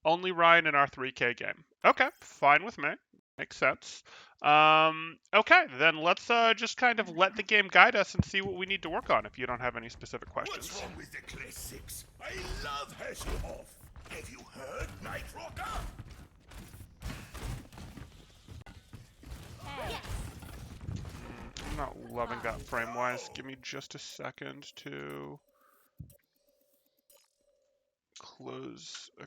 Only Ryan in our 3K game. Okay, fine with me. Makes sense. Okay, then let's just kind of let the game guide us and see what we need to work on if you don't have any specific questions. What's wrong with the classics? I love Hasselhoff. Have you heard Night Rocker? I'm not loving that frame-wise. Give me just a second to close a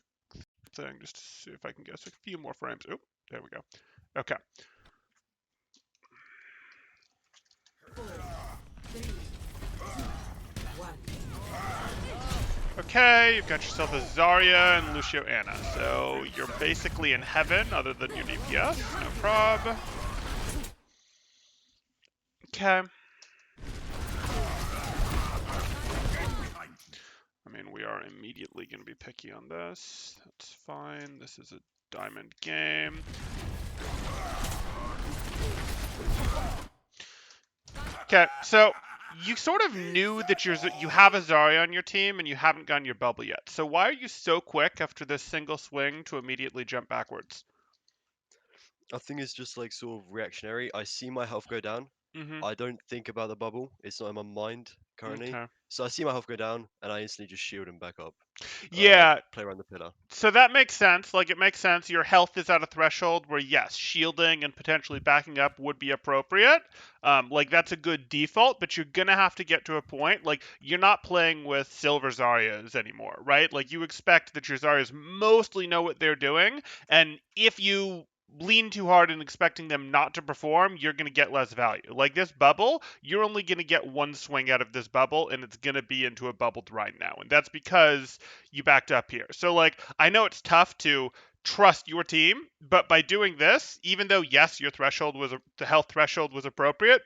thing just to see if I can get a few more frames. Oh, there we go. Okay. 4, 3, 2, 1. Okay, you've got yourself a Zarya and Lucio Anna. So you're basically in heaven other than your DPS. No prob. Okay. I mean, we are immediately going to be picky on this. That's fine. This is a diamond game. Okay, so you sort of knew that you have a Zarya on your team and you haven't gotten your bubble yet. So why are you so quick after this single swing to immediately jump backwards? I think it's just like sort of reactionary. I see my health go down. Mm-hmm. I don't think about the bubble. It's not in my mind currently. Okay. So I see my health go down, and I instantly just shield and back up. Like Yeah, play around the pillar. so that makes sense. Like, it makes sense. Your health is at a threshold where, yes, shielding and potentially backing up would be appropriate. Like, that's a good default, but you're going to have to get to a point. Like, you're not playing with silver Zaryas anymore, right? Like, you expect that your Zaryas mostly know what they're doing. And if you lean too hard and expecting them not to perform, you're going to get less value. Like this bubble, you're only going to get one swing out of this bubble, and it's going to be into a bubbled Rhine now. And that's because you backed up here. So, like, I know it's tough to trust your team, but by doing this, even though, yes, your threshold was the health threshold was appropriate,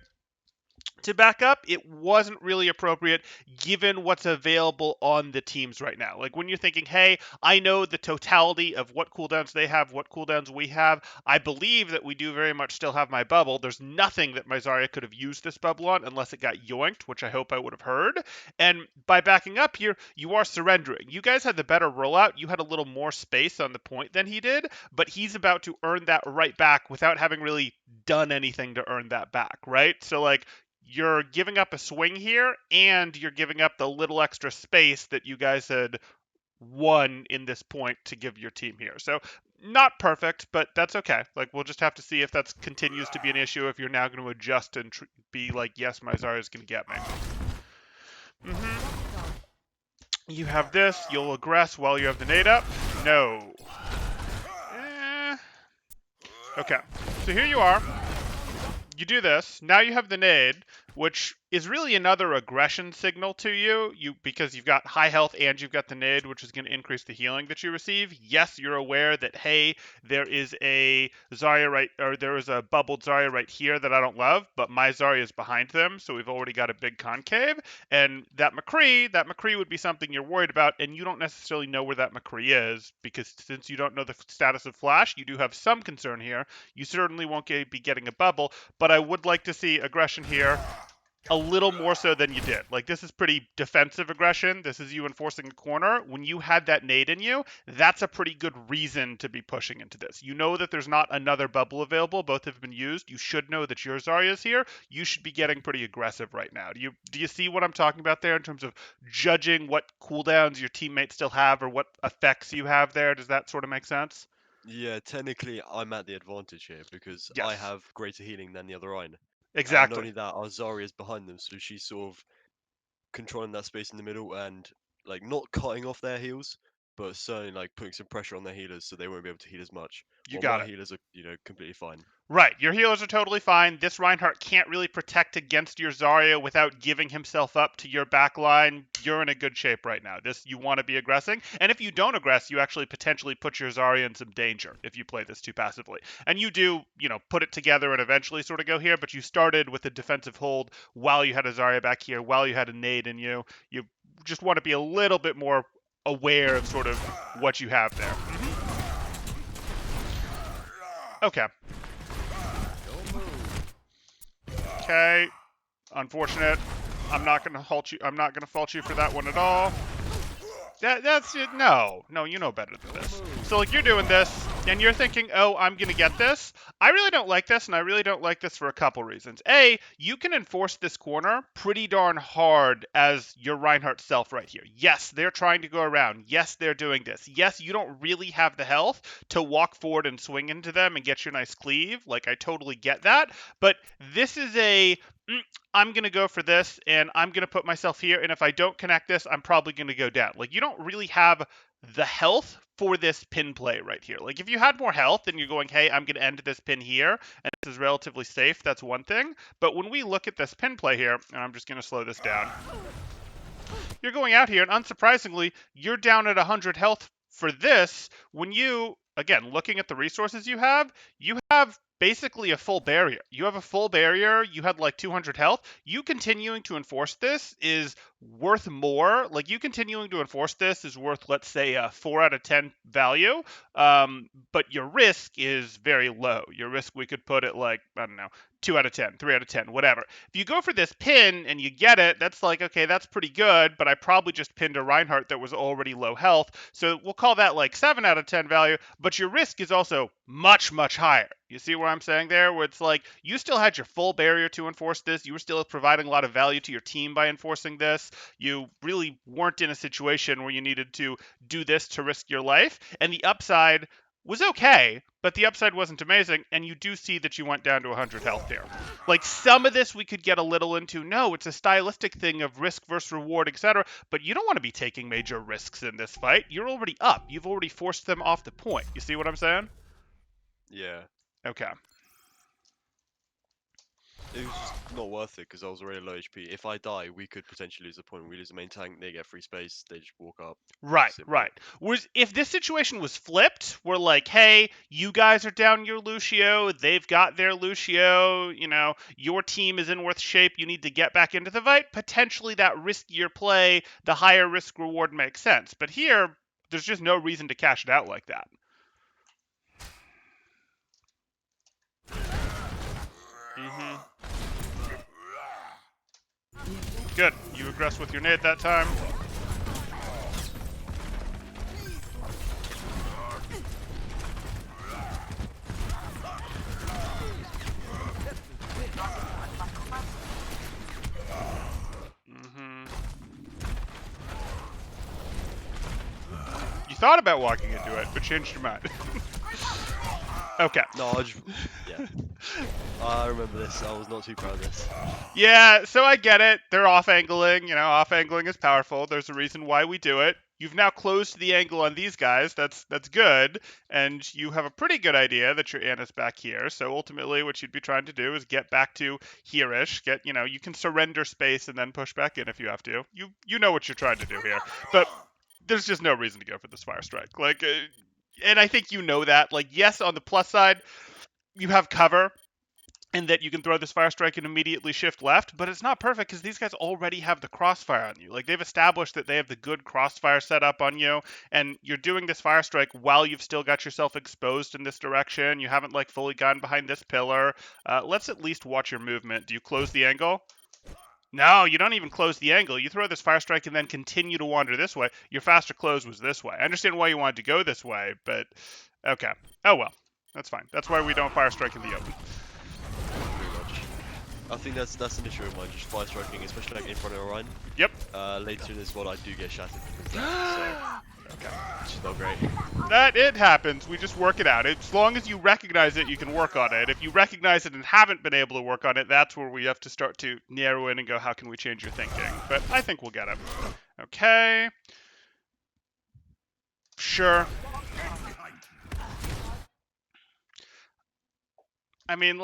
to back up, it wasn't really appropriate given what's available on the teams right now. Like when you're thinking, hey, I know the totality of what cooldowns they have, what cooldowns we have. I believe that we do very much still have my bubble. There's nothing that my Zarya could have used this bubble on unless it got yoinked, which I hope I would have heard. And by backing up here, you are surrendering. You guys had the better rollout. You had a little more space on the point than he did, but he's about to earn that right back without having really done anything to earn that back, right? So, like, you're giving up a swing here, and you're giving up the little extra space that you guys had won in this point to give your team here. So not perfect, but that's okay. Like, we'll just have to see if that continues to be an issue, if you're now going to adjust and be like, yes, my Zarya's going to get me. You have this. You'll aggress while you have the nade up. No. Okay. So here you are. You do this. Now you have the nade, which is really another aggression signal to you, because you've got high health and you've got the nade, which is going to increase the healing that you receive. Yes, you're aware that, hey, there is a Zarya there is a bubbled Zarya right here that I don't love, but my Zarya is behind them, so we've already got a big concave. And that McCree would be something you're worried about, and you don't necessarily know where that McCree is, because since you don't know the status of Flash, you do have some concern here. You certainly won't be getting a bubble, but I would like to see aggression here a little more so than you did. Like, this is pretty defensive aggression. This is you enforcing a corner. When you had that nade in you, that's a pretty good reason to be pushing into this. You know that there's not another bubble available. Both have been used. You should know that your Zarya is here. You should be getting pretty aggressive right now. Do you see what I'm talking about there in terms of judging what cooldowns your teammates still have or what effects you have there? Does that sort of make sense? Yeah, technically I'm at the advantage here because I Yes. have greater healing than the other Rhine. And not Exactly. only that, our Zarya is behind them, so she's sort of controlling that space in the middle and like not cutting off their heals, but certainly like putting some pressure on their healers so they won't be able to heal as much. You While got my it. healers are, completely fine. Right, your healers are totally fine. This Reinhardt can't really protect against your Zarya without giving himself up to your backline. You're in a good shape right now. You want to be aggressing, and if you don't aggress, you actually potentially put your Zarya in some danger if you play this too passively. And you do, put it together and eventually sort of go here, but you started with a defensive hold while you had a Zarya back here, while you had a nade in you. You just want to be a little bit more aware of sort of what you have there. Okay. Okay, unfortunate. I'm not gonna fault you for that one at all. That's it. No, you know better than this. So like you're doing this and you're thinking, oh, I'm gonna get this. I really don't like this, and I really don't like this for a couple reasons. A, you can enforce this corner pretty darn hard as your Reinhardt self right here. Yes, they're trying to go around. Yes, they're doing this. Yes, you don't really have the health to walk forward and swing into them and get your nice cleave. Like I totally get that, but this is a I'm going to go for this and I'm going to put myself here. And if I don't connect this, I'm probably going to go down. Like, you don't really have the health for this pin play right here. Like, if you had more health and you're going, hey, I'm going to end this pin here and this is relatively safe, that's one thing. But when we look at this pin play here, and I'm just going to slow this down, you're going out here and unsurprisingly, you're down at 100 health for this when you, again, looking at the resources you have basically a full barrier. You have a full barrier, you had like 200 health. You continuing to enforce this is worth more. Like you continuing to enforce this is worth, let's say, a 4 out of 10 value. But your risk is very low. Your risk we could put at like, I don't know, 2 out of 10, 3 out of 10, whatever. If you go for this pin and you get it, that's like, okay, that's pretty good, but I probably just pinned a Reinhardt that was already low health. So we'll call that like 7 out of 10 value, but your risk is also much, much higher. You see what I'm saying there? Where it's like you still had your full barrier to enforce this. You were still providing a lot of value to your team by enforcing this. You really weren't in a situation where you needed to do this to risk your life. And the upside was okay, but the upside wasn't amazing, and you do see that you went down to 100 health there. Like, some of this we could get a little into, no, it's a stylistic thing of risk versus reward, etc., but you don't want to be taking major risks in this fight. You're already up. You've already forced them off the point. You see what I'm saying? Yeah. Okay. It was just not worth it because I was already low HP. If I die, we could potentially lose the point. We lose the main tank, they get free space, they just walk up. Right, Simple. right. Whereas if this situation was flipped, we're like, hey, you guys are down your Lucio, they've got their Lucio, your team is in worse shape, you need to get back into the fight, potentially that riskier play, the higher risk reward makes sense. But here, there's just no reason to cash it out like that. Good. You aggressed with your nade that time. You thought about walking into it, but changed your mind. Okay. No, yeah. I remember this. I was not too proud of this. Yeah, so I get it. They're off-angling. Off-angling is powerful. There's a reason why we do it. You've now closed the angle on these guys. That's good. And you have a pretty good idea that your Anna's back here. So ultimately what you'd be trying to do is get back to here-ish. You can surrender space and then push back in if you have to. You know what you're trying to do here. But there's just no reason to go for this fire strike. And I think you know that. Yes, on the plus side, you have cover, and that you can throw this fire strike and immediately shift left, but it's not perfect because these guys already have the crossfire on you. They've established that they have the good crossfire set up on you, and you're doing this fire strike while you've still got yourself exposed in this direction. You haven't fully gone behind this pillar. Let's at least watch your movement. Do you close the angle? No, you don't even close the angle. You throw this fire strike and then continue to wander this way. Your faster close was this way. I understand why you wanted to go this way, but okay. Oh well, that's fine. That's why we don't fire strike in the open. Pretty much. I think that's an issue of mine, just fire striking, especially in front of Orion. Yep. Later in this one, I do get shattered because of that, Okay. which is not great. That it happens. We just work it out. As long as you recognize it, you can work on it. If you recognize it and haven't been able to work on it, that's where we have to start to narrow in and go, how can we change your thinking? But I think we'll get it. Okay. Sure. I mean,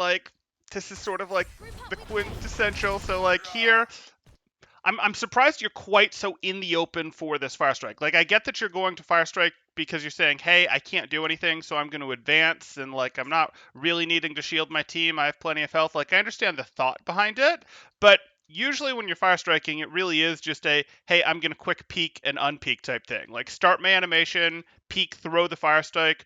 this is sort of the quintessential. So, here, I'm surprised you're quite so in the open for this fire strike. I get that you're going to fire strike because you're saying, hey, I can't do anything, so I'm going to advance, and I'm not really needing to shield my team. I have plenty of health. I understand the thought behind it, but usually when you're fire striking, it really is just a, hey, I'm going to quick peek and unpeek type thing. Start my animation, peek, throw the fire strike,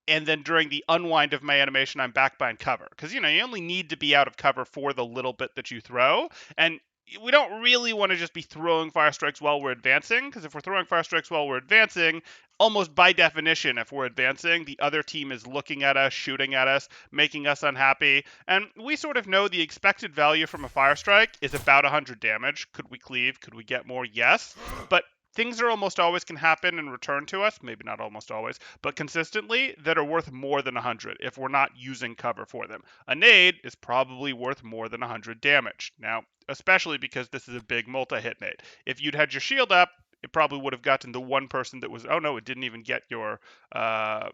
and then during the unwind of my animation, I'm back behind cover. Because, you only need to be out of cover for the little bit that you throw. And we don't really want to just be throwing fire strikes while we're advancing, because if we're throwing fire strikes while we're advancing, almost by definition, if we're advancing, the other team is looking at us, shooting at us, making us unhappy, and we sort of know the expected value from a fire strike is about 100 damage. Could we cleave? Could we get more? Yes, but things are almost always can happen and return to us, maybe not almost always, but consistently, that are worth more than 100 if we're not using cover for them. A nade is probably worth more than 100 damage. Now, especially because this is a big multi-hit nade. If you'd had your shield up, it probably would have gotten the one person that was, oh no, it didn't even get your, it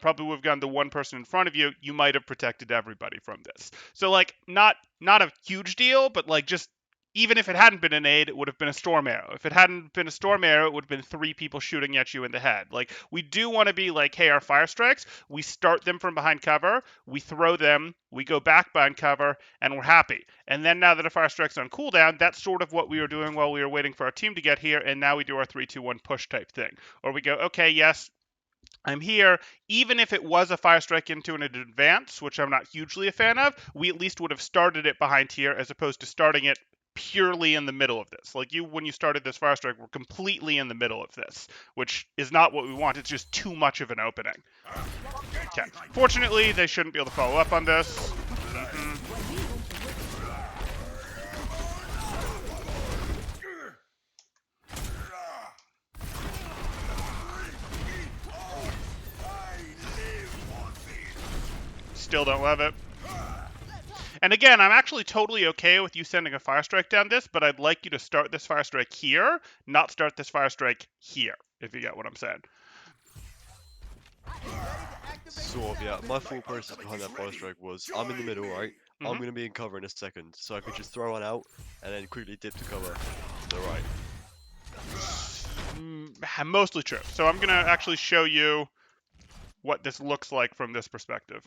probably would have gotten the one person in front of you. You might have protected everybody from this. So like, not a huge deal, but like just even if it hadn't been an aid, it would have been a storm arrow. If it hadn't been a storm arrow, it would have been 3 people shooting at you in the head. Like, we do want to be like, hey, our fire strikes, we start them from behind cover, we throw them, we go back behind cover, and we're happy. And then now that a fire strike's on cooldown, that's sort of what we were doing while we were waiting for our team to get here, and now we do our 3-2-1 push type thing. Or we go, okay, yes, I'm here, even if it was a fire strike into an advance, which I'm not hugely a fan of, we at least would have started it behind here as opposed to starting it purely in the middle of this. Like, when you started this fire strike, we're completely in the middle of this, which is not what we want. It's just too much of an opening. Okay. Fortunately, they shouldn't be able to follow up on this. Still don't love it. And again, I'm actually totally okay with you sending a fire strike down this, but I'd like you to start this fire strike here, not start this fire strike here, if you get what I'm saying. Sort of, yeah. My thought process behind that fire strike was, I'm in the middle, right? I'm going to be in cover in a second, so I could just throw one out and then quickly dip to cover to the right. Mostly true. So I'm going to actually show you what this looks like from this perspective.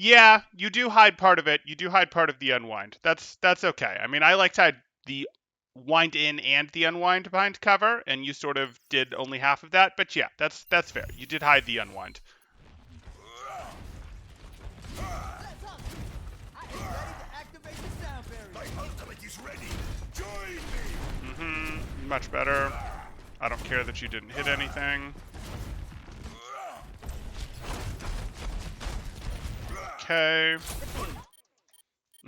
Yeah, you do hide part of it. You do hide part of the unwind. That's okay. I mean, I like to hide the wind in and the unwind behind cover, and you sort of did only half of that. But yeah, that's fair. You did hide the unwind. Much better. I don't care that you didn't hit anything. Okay.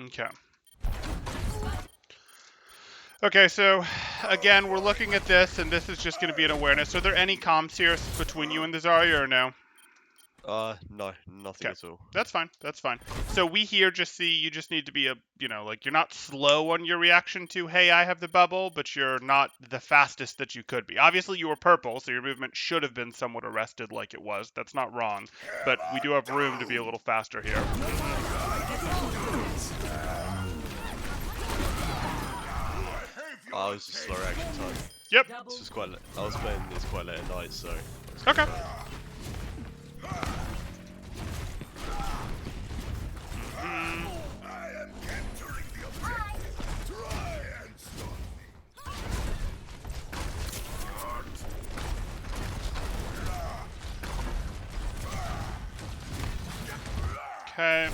Okay. Okay, so again, we're looking at this, and this is just going to be an awareness. Are there any comms here between you and the Zarya, or no? No, nothing at all. That's fine. That's fine. So we here just see you just need to be like you're not slow on your reaction to, hey, I have the bubble, but you're not the fastest that you could be. Obviously, you were purple, so your movement should have been somewhat arrested like it was. That's not wrong, but we do have room to be a little faster here. I was just slow reaction time. Yep. This was quite. I was playing this quite late at night, so. Okay. Okay.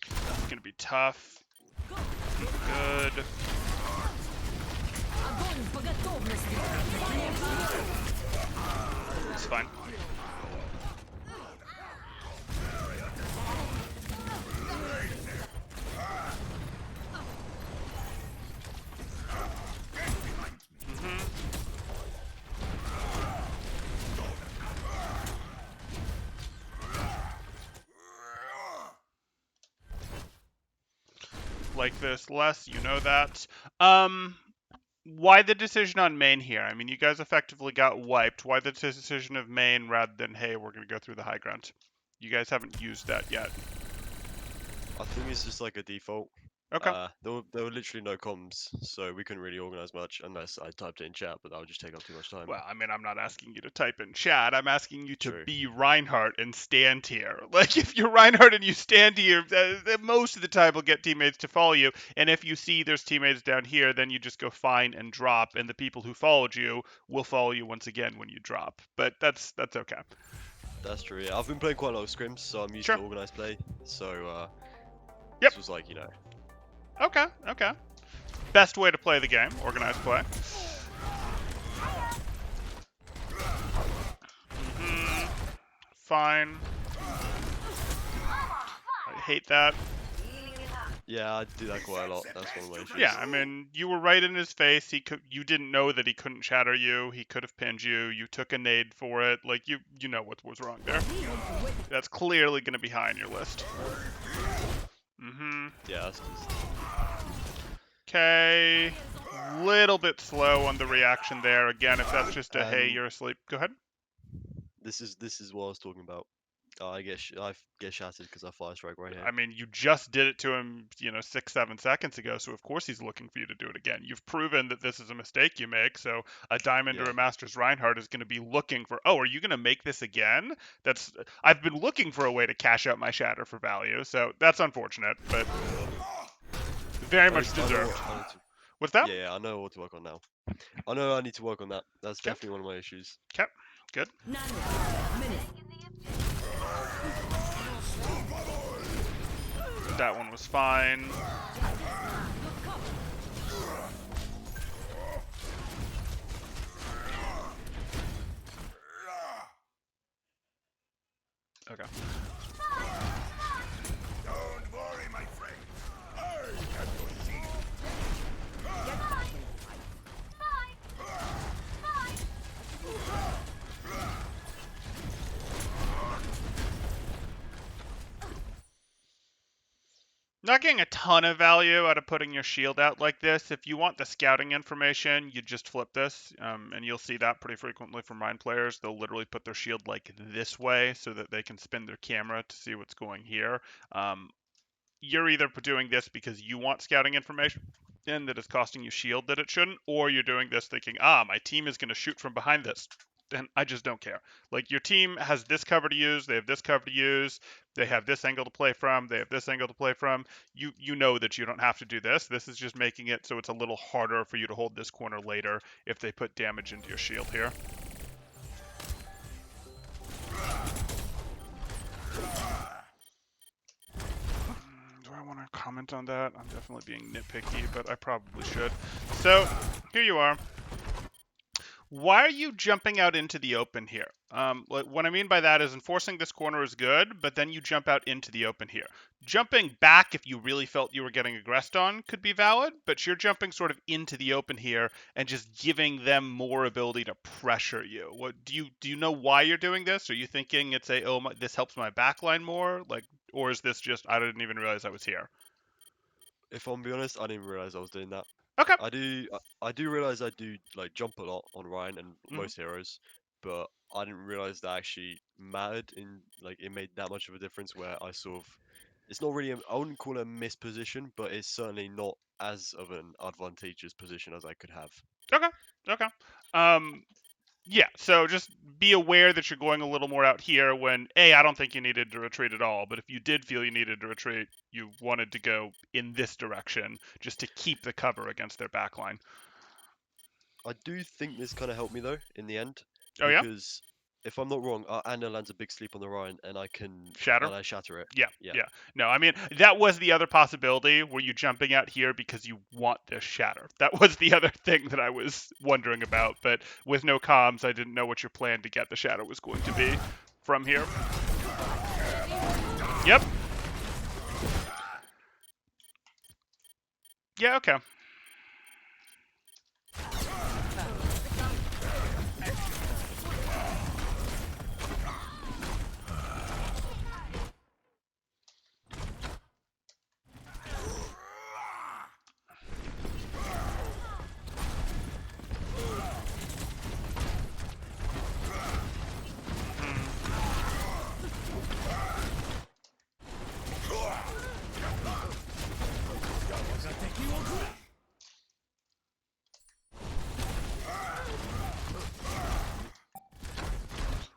It's gonna be tough. Good. It's fine. Like this less, you know that. Why the decision on main here? I mean, you guys effectively got wiped. Why the decision of main rather than, hey, we're going to go through the high ground? You guys haven't used that yet. I think it's just like a default. Okay. There were literally no comms, so we couldn't really organize much unless I typed it in chat, but that would just take up too much time. Well, I mean, I'm not asking you to type in chat. I'm asking you to True. be Reinhardt and stand here. Like, if you're Reinhardt and you stand here, most of the time will get teammates to follow you. And if you see there's teammates down here, then you just go find and drop, and the people who followed you will follow you once again when you drop. But that's okay. That's true. Yeah, I've been playing quite a lot of scrims, so I'm used to organized play. So Yep. This was like, you know, Okay. Okay. Best way to play the game. Organized play. Mm-hmm. Fine. I hate that. yeah, I do that quite a lot. That's one of my issues. Yeah, I mean, you were right in his face. You didn't know that he couldn't shatter you. He could have pinned you. You took a nade for it. Like you know what was wrong there. That's clearly going to be high on your list. Mm-hmm. Yeah, that's just... Okay. Little bit slow on the reaction there. Again, if that's just a hey, And you're asleep. Go ahead. this is what I was talking about. I get shattered because I fire strike right here. I mean, you just did it to him, 6, 7 seconds ago. So of course he's looking for you to do it again. You've proven that this is a mistake you make. So a diamond or Yeah. a master's Reinhardt is going to be looking for. Oh, are you going to make this again? I've been looking for a way to cash out my shatter for value. So that's unfortunate, but very much deserved. What's that? Yeah, I know what to work on now. I know I need to work on that. That's Okay. definitely one of my issues. Okay. Good. That one was fine. Okay. Don't worry, my friend. I have your shield. Not getting a ton of value out of putting your shield out like this. If you want the scouting information, you just flip this, and you'll see that pretty frequently from mine players. They'll literally put their shield like this way so that they can spin their camera to see what's going here. You're either doing this because you want scouting information and that is costing you shield that it shouldn't, or you're doing this thinking, my team is going to shoot from behind this. Then I just don't care. Like, your team has this cover to use, they have this cover to use, they have this angle to play from, they have this angle to play from. You know that you don't have to do this. This is just making it so it's a little harder for you to hold this corner later if they put damage into your shield here. Do I want to comment on that? I'm definitely being nitpicky, but I probably should. So, here you are. Why are you jumping out into the open here? What I mean by that is enforcing this corner is good, but then you jump out into the open here. Jumping back if you really felt you were getting aggressed on could be valid, but you're jumping sort of into the open here and just giving them more ability to pressure you. What do you know why you're doing this? Are you thinking it's this helps my backline more, or is this just I didn't even realize I was here? If I'm being honest, I didn't realize I was doing that. Okay. I do realize I do like jump a lot on Ryan and Mhm. most heroes, but I didn't realize that actually mattered in like it made that much of a difference where I sort of it's not really I wouldn't call it a misposition, but it's certainly not as of an advantageous position as I could have. Okay. Okay. Um, Yeah, so just be aware that you're going a little more out here when, I don't think you needed to retreat at all, but if you did feel you needed to retreat, you wanted to go in this direction just to keep the cover against their backline. I do think this kind of helped me though in the end Oh, yeah? because if I'm not wrong, Anna lands a big sleep on the Ryan Shatter? and I shatter it. Yeah, Yeah. yeah. No, I mean, that was the other possibility. Were you jumping out here because you want this shatter? That was the other thing that I was wondering about, but with no comms, I didn't know what your plan to get the shatter was going to be from here. Yep. Yeah, okay.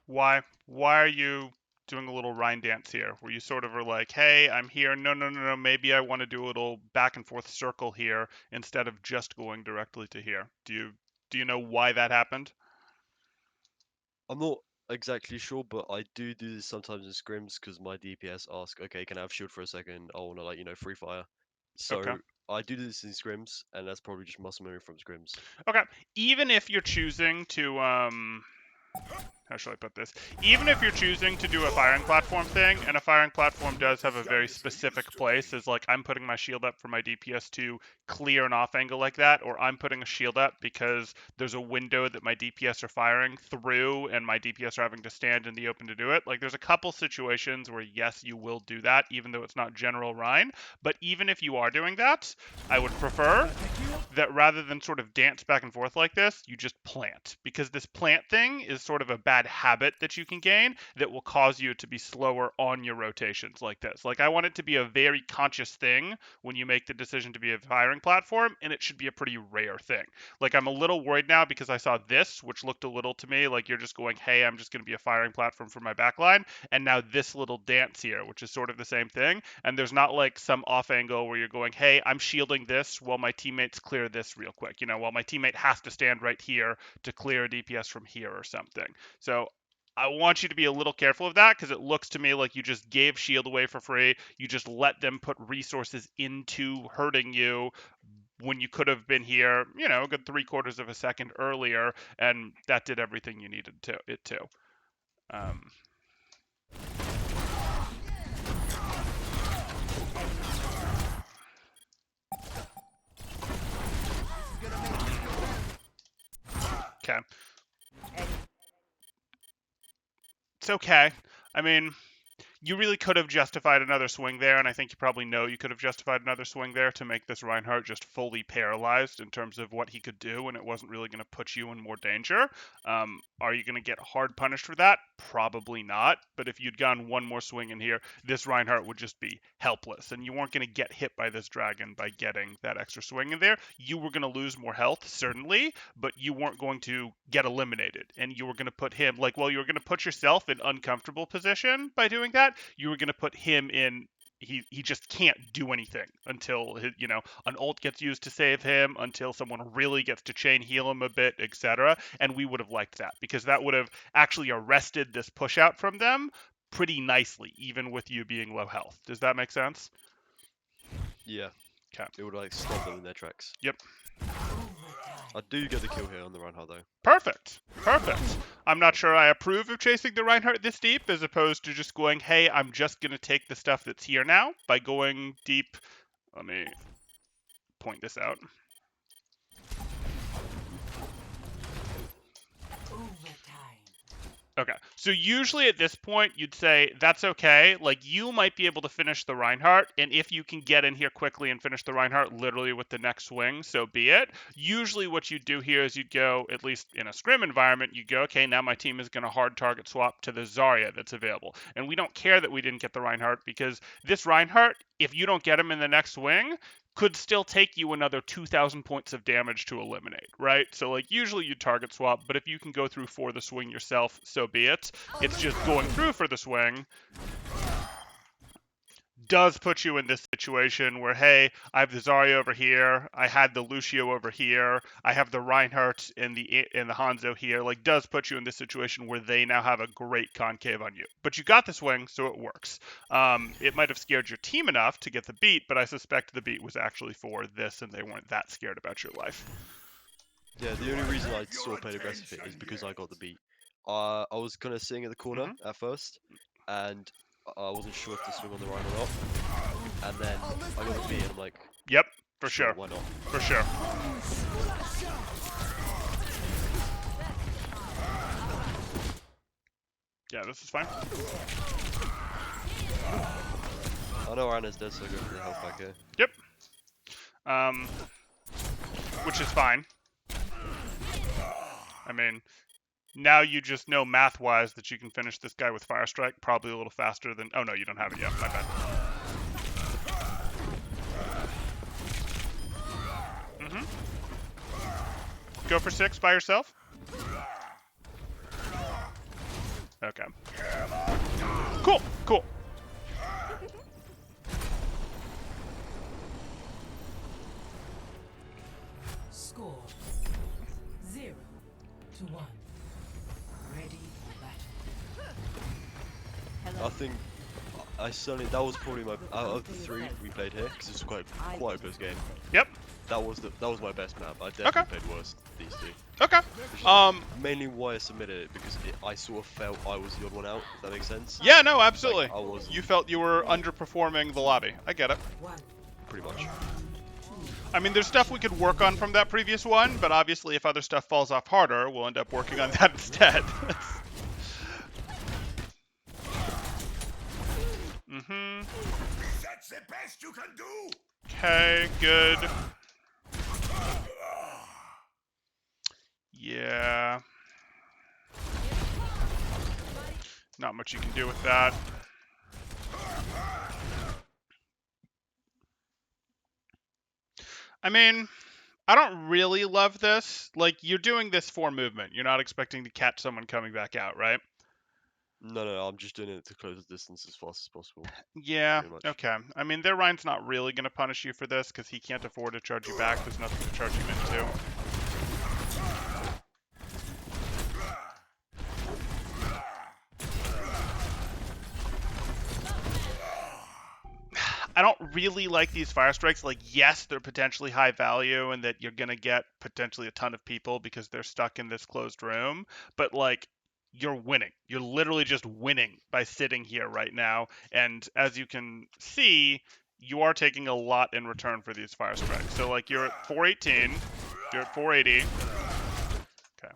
Why? Why are you doing a little Rhine dance here? Where you sort of are like, hey, I'm here. No, no, no, no. Maybe I want to do a little back and forth circle here instead of just going directly to here. Do you know why that happened? I'm not exactly sure, but I do this sometimes in scrims because my DPS ask, okay, can I have shield for a second? I want to, like, free fire. Okay. So I do this in scrims, and that's probably just muscle memory from scrims. Okay. Even if you're choosing to how shall I put this? Even if you're choosing to do a firing platform thing, and a firing platform does have a very specific place, is like I'm putting my shield up for my DPS to clear an off angle like that, or I'm putting a shield up because there's a window that my DPS are firing through, and my DPS are having to stand in the open to do it. Like there's a couple situations where yes, you will do that, even though it's not general Rhine. But even if you are doing that, I would prefer that rather than sort of dance back and forth like this, you just plant. Because this plant thing is sort of a bad habit that you can gain that will cause you to be slower on your rotations like this. Like, I want it to be a very conscious thing when you make the decision to be a firing platform, and it should be a pretty rare thing. Like, I'm a little worried now because I saw this, which looked a little to me like you're just going, hey, I'm just going to be a firing platform for my backline, and now this little dance here, which is sort of the same thing, and there's not like some off angle where you're going, hey, I'm shielding this while my teammates clear this real quick, while my teammate has to stand right here to clear a DPS from here or something. So I want you to be a little careful of that because it looks to me like you just gave shield away for free. You just let them put resources into hurting you when you could have been here, a good 3/4 of a second earlier, and that did everything you needed to. Um, okay. It's okay. I mean, you really could have justified another swing there, and I think you probably know you could have justified another swing there to make this Reinhardt just fully paralyzed in terms of what he could do, and it wasn't really going to put you in more danger. Are you going to get hard punished for that? Probably not, but if you'd gone one more swing in here, this Reinhardt would just be helpless, and you weren't going to get hit by this dragon by getting that extra swing in there. You were going to lose more health, certainly, but you weren't going to get eliminated, and you were going to put him, you were going to put yourself in uncomfortable position by doing that. You were going to put him in he just can't do anything until an ult gets used to save him, until someone really gets to chain heal him a bit, etc. And we would have liked that because that would have actually arrested this push out from them pretty nicely, even with you being low health. Does that make sense? Yeah. Okay. It would like stop them in their tracks. Yep. I do get the kill here on the Reinhardt though. Perfect. I'm not sure I approve of chasing the Reinhardt this deep as opposed to just going, hey, I'm just going to take the stuff that's here now by going deep. Let me point this out. Okay, so usually at this point, you'd say, that's okay. Like, you might be able to finish the Reinhardt, and if you can get in here quickly and finish the Reinhardt literally with the next swing, so be it. Usually what you'd do here is you'd go, at least in a scrim environment, you go, okay, now my team is going to hard target swap to the Zarya that's available. And we don't care that we didn't get the Reinhardt, because this Reinhardt, if you don't get him in the next swing, could still take you another 2,000 points of damage to eliminate, right? So, usually you target swap, but if you can go through for the swing yourself, so be it. It's just going through for the swing does put you in this situation where, hey, I have the Zarya over here, I had the Lucio over here, I have the Reinhardt and the Hanzo here, does put you in this situation where they now have a great concave on you. But you got the swing, so it works. It might have scared your team enough to get the beat, but I suspect the beat was actually for this, and they weren't that scared about your life. Yeah, the only reason I sort of played aggressive here is because I got the beat. I was kind of sitting in the corner at first, and I wasn't sure if to swing on the right or not. And then I got the beat, and I'm like, yep, for sure. Why not? For sure. Yeah, this is fine. I know Reinhardt's dead, so I go for the health back here. Yep. Which is fine. I mean, now you just know math-wise that you can finish this guy with Fire Strike probably a little faster than... Oh, no, you don't have it yet. My bad. Go for 6 by yourself? Okay. Cool. Score 0-1. Ready for battle. I think I certainly that was probably my out of the 3 we played here because it's quite a close game. Yep. That was my best map. I Okay. definitely played worse than these 2. Okay. Which is mainly why I submitted it because I sort of felt I was the odd one out. If that makes sense. Yeah, no, absolutely. Like, I was You felt you were underperforming the lobby. I get it. One. pretty much. I mean, there's stuff we could work on from that previous one, but obviously if other stuff falls off harder, we'll end up working on that instead. Mm-hmm. That's the best you can do. Okay, good. Yeah. Not much you can do with that. I mean, I don't really love this. Like, you're doing this for movement. You're not expecting to catch someone coming back out, right? No, I'm just doing it to close the distance as fast as possible. Yeah, Pretty much. okay. I mean, their Ryan's not really going to punish you for this because he can't afford to charge you back. There's nothing to charge him into. I don't really like these fire strikes. Like, yes, they're potentially high value and that you're going to get potentially a ton of people because they're stuck in this closed room. But, like, you're winning. You're literally just winning by sitting here right now. And as you can see, you are taking a lot in return for these fire strikes. So, like, you're at 418. You're at 480. Okay.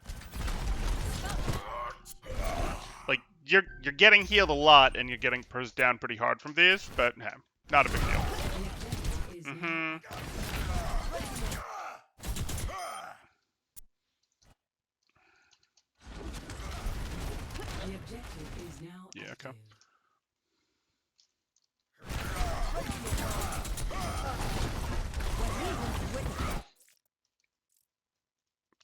Like, you're getting healed a lot and you're getting pers down pretty hard from these, but hey, not a big deal. Mm-hmm. The objective is now Yeah, okay. active.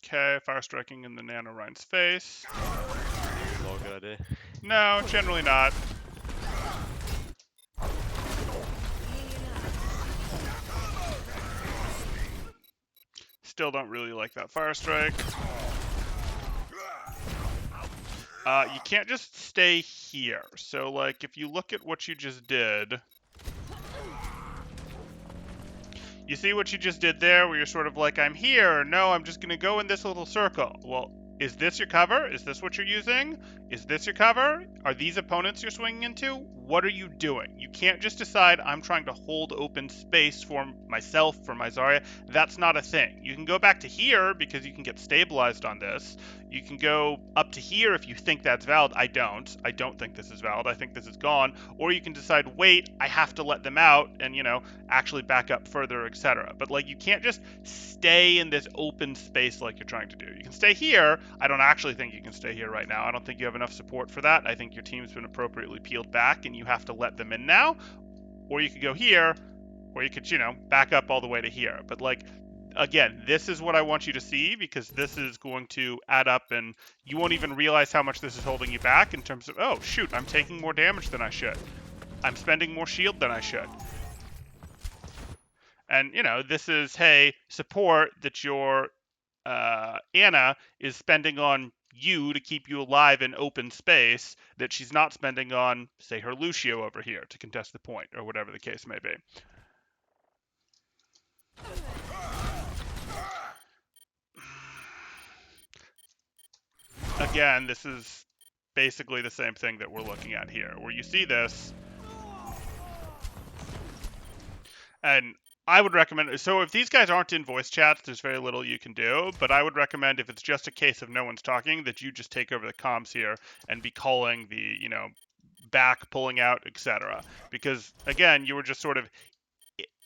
Okay, fire striking in the Nano Ryan's face. Not a good idea. No, generally not. Still don't really like that fire strike. You can't just stay here. So, like, if you look at what you just did, you see what you just did there, where you're sort of like, I'm here. No, I'm just going to go in this little circle. Well, is this your cover? Is this what you're using? Is this your cover? Are these opponents you're swinging into? What are you doing? You can't just decide, I'm trying to hold open space for myself, for my Zarya. That's not a thing. You can go back to here because you can get stabilized on this. You can go up to here if you think that's valid. I don't. I don't think this is valid. I think this is gone. Or you can decide, wait, I have to let them out and, you know, actually back up further, etc. But, like, you can't just stay in this open space like you're trying to do. You can stay here. I don't actually think you can stay here right now. I don't think you have enough support for that. I think your team's been appropriately peeled back and you have to let them in now. Or you could go here, or you could, you know, back up all the way to here. But, like, again, this is what I want you to see because this is going to add up and you won't even realize how much this is holding you back in terms of, oh, shoot, I'm taking more damage than I should. I'm spending more shield than I should. And, you know, this is, hey, support that your Anna is spending on you to keep you alive in open space that she's not spending on, say, her Lucio over here to contest the point or whatever the case may be. Again, this is basically the same thing that we're looking at here, where you see this, and I would recommend, so if these guys aren't in voice chats, there's very little you can do, but I would recommend if it's just a case of no one's talking, that you just take over the comms here and be calling the, you know, back, pulling out, etc. Because, again, you were just sort of,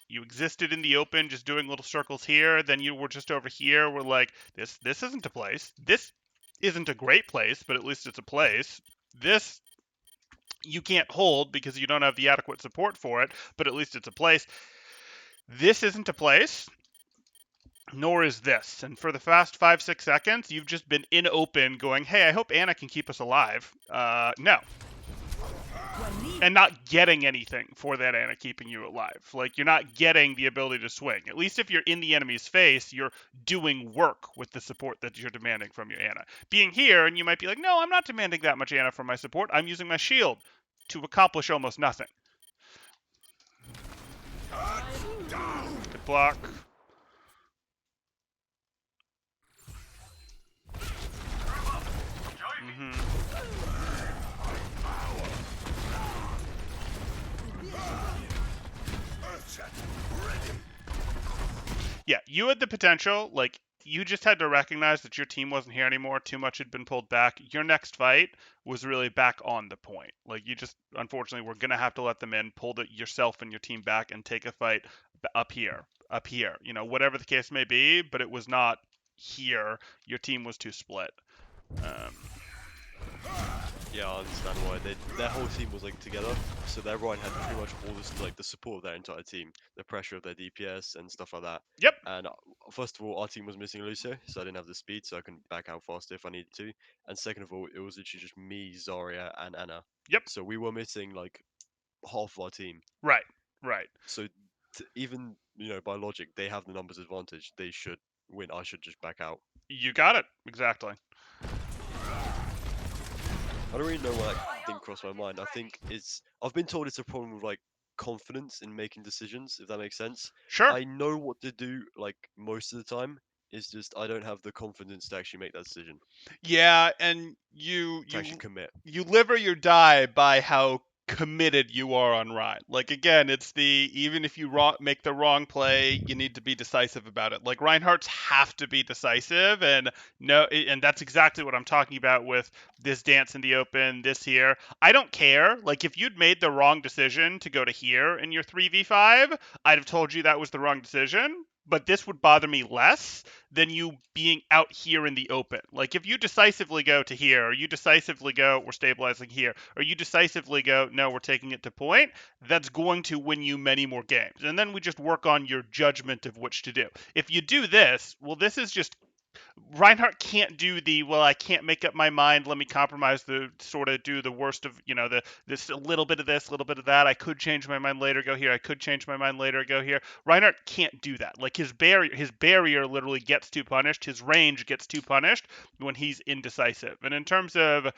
you existed in the open, just doing little circles here, then you were just over here, we're like, this isn't a place. This isn't a great place, but at least it's a place. This you can't hold because you don't have the adequate support for it, but at least it's a place. This isn't a place, nor is this. And for the past 5-6 seconds, you've just been in open going, hey, I hope Anna can keep us alive. No. and not getting anything for that Ana keeping you alive. Like you're not getting the ability to swing. At least if you're in the enemy's face, you're doing work with the support that you're demanding from your Ana. Being here, and you might be like, no, I'm not demanding that much Ana from my support. I'm using my shield to accomplish almost nothing. Good block. Yeah, you had the potential. Like you just had to recognize that your team wasn't here anymore. Too much had been pulled back. Your next fight was really back on the point. Like you just, unfortunately, were gonna have to let them in, pull yourself and your team back, and take a fight up here, up here. You know, whatever the case may be. But it was not here. Your team was too split. Um, Yeah, I understand why. Their whole team was like together, so their Ryan had pretty much all this like the support of their entire team, the pressure of their DPS and stuff like that. yep, And first of all, our team was missing Lucio, so I didn't have the speed, so I couldn't back out faster if I needed to. And second of all, it was literally just me, Zarya, and Anna. yep, So we were missing like half of our team. right, right. So even by logic, they have the numbers advantage. They should win. I should just back out. You got it exactly. I don't really know why that didn't cross my mind. I think I've been told it's a problem with like confidence in making decisions, if that makes sense. Sure. I know what to do like most of the time. It's just I don't have the confidence to actually make that decision, Yeah, and you to actually you commit. you live or you die by how committed you are on Ryan. Like again, it's the even if you make the wrong play, you need to be decisive about it. Like Reinhardt's have to be decisive, and no, and that's exactly what I'm talking about with this dance in the open, this here. I don't care. Like if you'd made the wrong decision to go to here in your 3v5, I'd have told you that was the wrong decision. But this would bother me less than you being out here in the open. Like if you decisively go to here, or you decisively go, we're stabilizing here, or you decisively go, no, we're taking it to point, that's going to win you many more games. And then we just work on your judgment of which to do. If you do this, well, this is just Reinhardt can't do the well. I can't make up my mind. Let me compromise the sort of do the worst of this a little bit of this, a little bit of that. I could change my mind later. Go here. I could change my mind later. Go here. Reinhardt can't do that. Like his barrier literally gets too punished. His range gets too punished when he's indecisive. And in terms of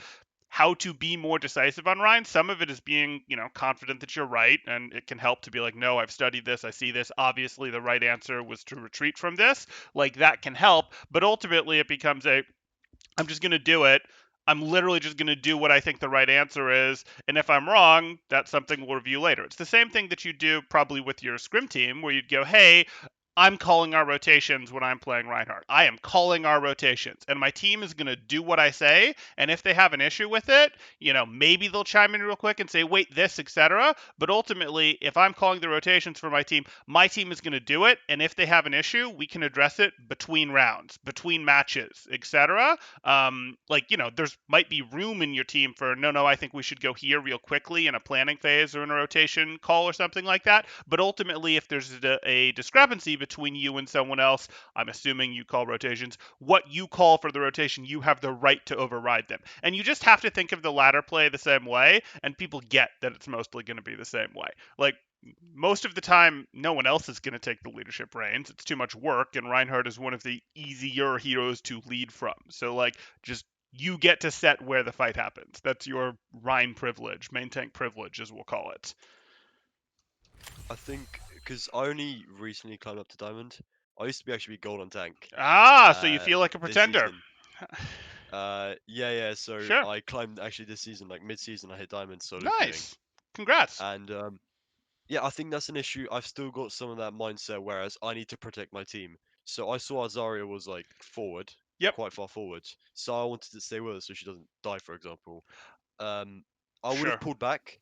how to be more decisive on Ryan. Some of it is being, confident that you're right, and it can help to be like, no, I've studied this, I see this. Obviously, the right answer was to retreat from this. Like that can help, but ultimately, it becomes I'm just gonna do it. I'm literally just going to do what I think the right answer is. And if I'm wrong, that's something we'll review later. It's the same thing that you do probably with your scrim team where you'd go, hey, I'm calling our rotations when I'm playing Reinhardt. I am calling our rotations, and my team is going to do what I say. And if they have an issue with it, maybe they'll chime in real quick and say, wait, this, etc. But ultimately, if I'm calling the rotations for my team is going to do it. And if they have an issue, we can address it between rounds, between matches, etc. There's might be room in your team for no, I think we should go here real quickly in a planning phase or in a rotation call or something like that. But ultimately, if there's a discrepancy between you and someone else, I'm assuming you call rotations. What you call for the rotation, you have the right to override them. And you just have to think of the ladder play the same way, and people get that it's mostly going to be the same way. Like most of the time, no one else is going to take the leadership reins. It's too much work, and Reinhardt is one of the easier heroes to lead from. So, just you get to set where the fight happens. That's your Rhine privilege, main tank privilege, as we'll call it. I think because I only recently climbed up to diamond. I used to actually be gold on tank. So you feel like a This pretender. season. Yeah. So Sure. I climbed actually this season, like mid-season, I hit diamond solo queuing, Nice. Congrats. and yeah, I think that's an issue. I've still got some of that mindset, whereas I need to protect my team. So I saw Azaria was like forward, Yep. quite far forward. So I wanted to stay with her so she doesn't die, for example. Um, I would have Sure. pulled back.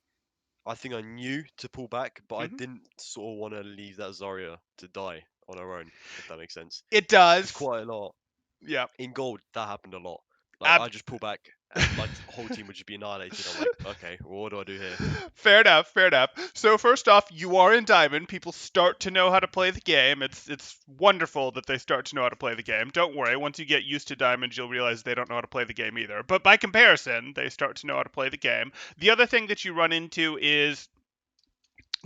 I think I knew to pull back, but I Hmm. didn't sort of want to leave that Zarya to die on her own, if that makes sense. It Because does. quite a lot Yep. in gold, that happened a lot. Like I just pull back, and my whole team would just be annihilated. I'm like, okay, well, what do I do here? Fair enough, fair enough. So first off, you are in Diamond. People start to know how to play the game. It's wonderful that they start to know how to play the game. Don't worry, once you get used to Diamond, you'll realize they don't know how to play the game either. But by comparison, they start to know how to play the game. The other thing that you run into is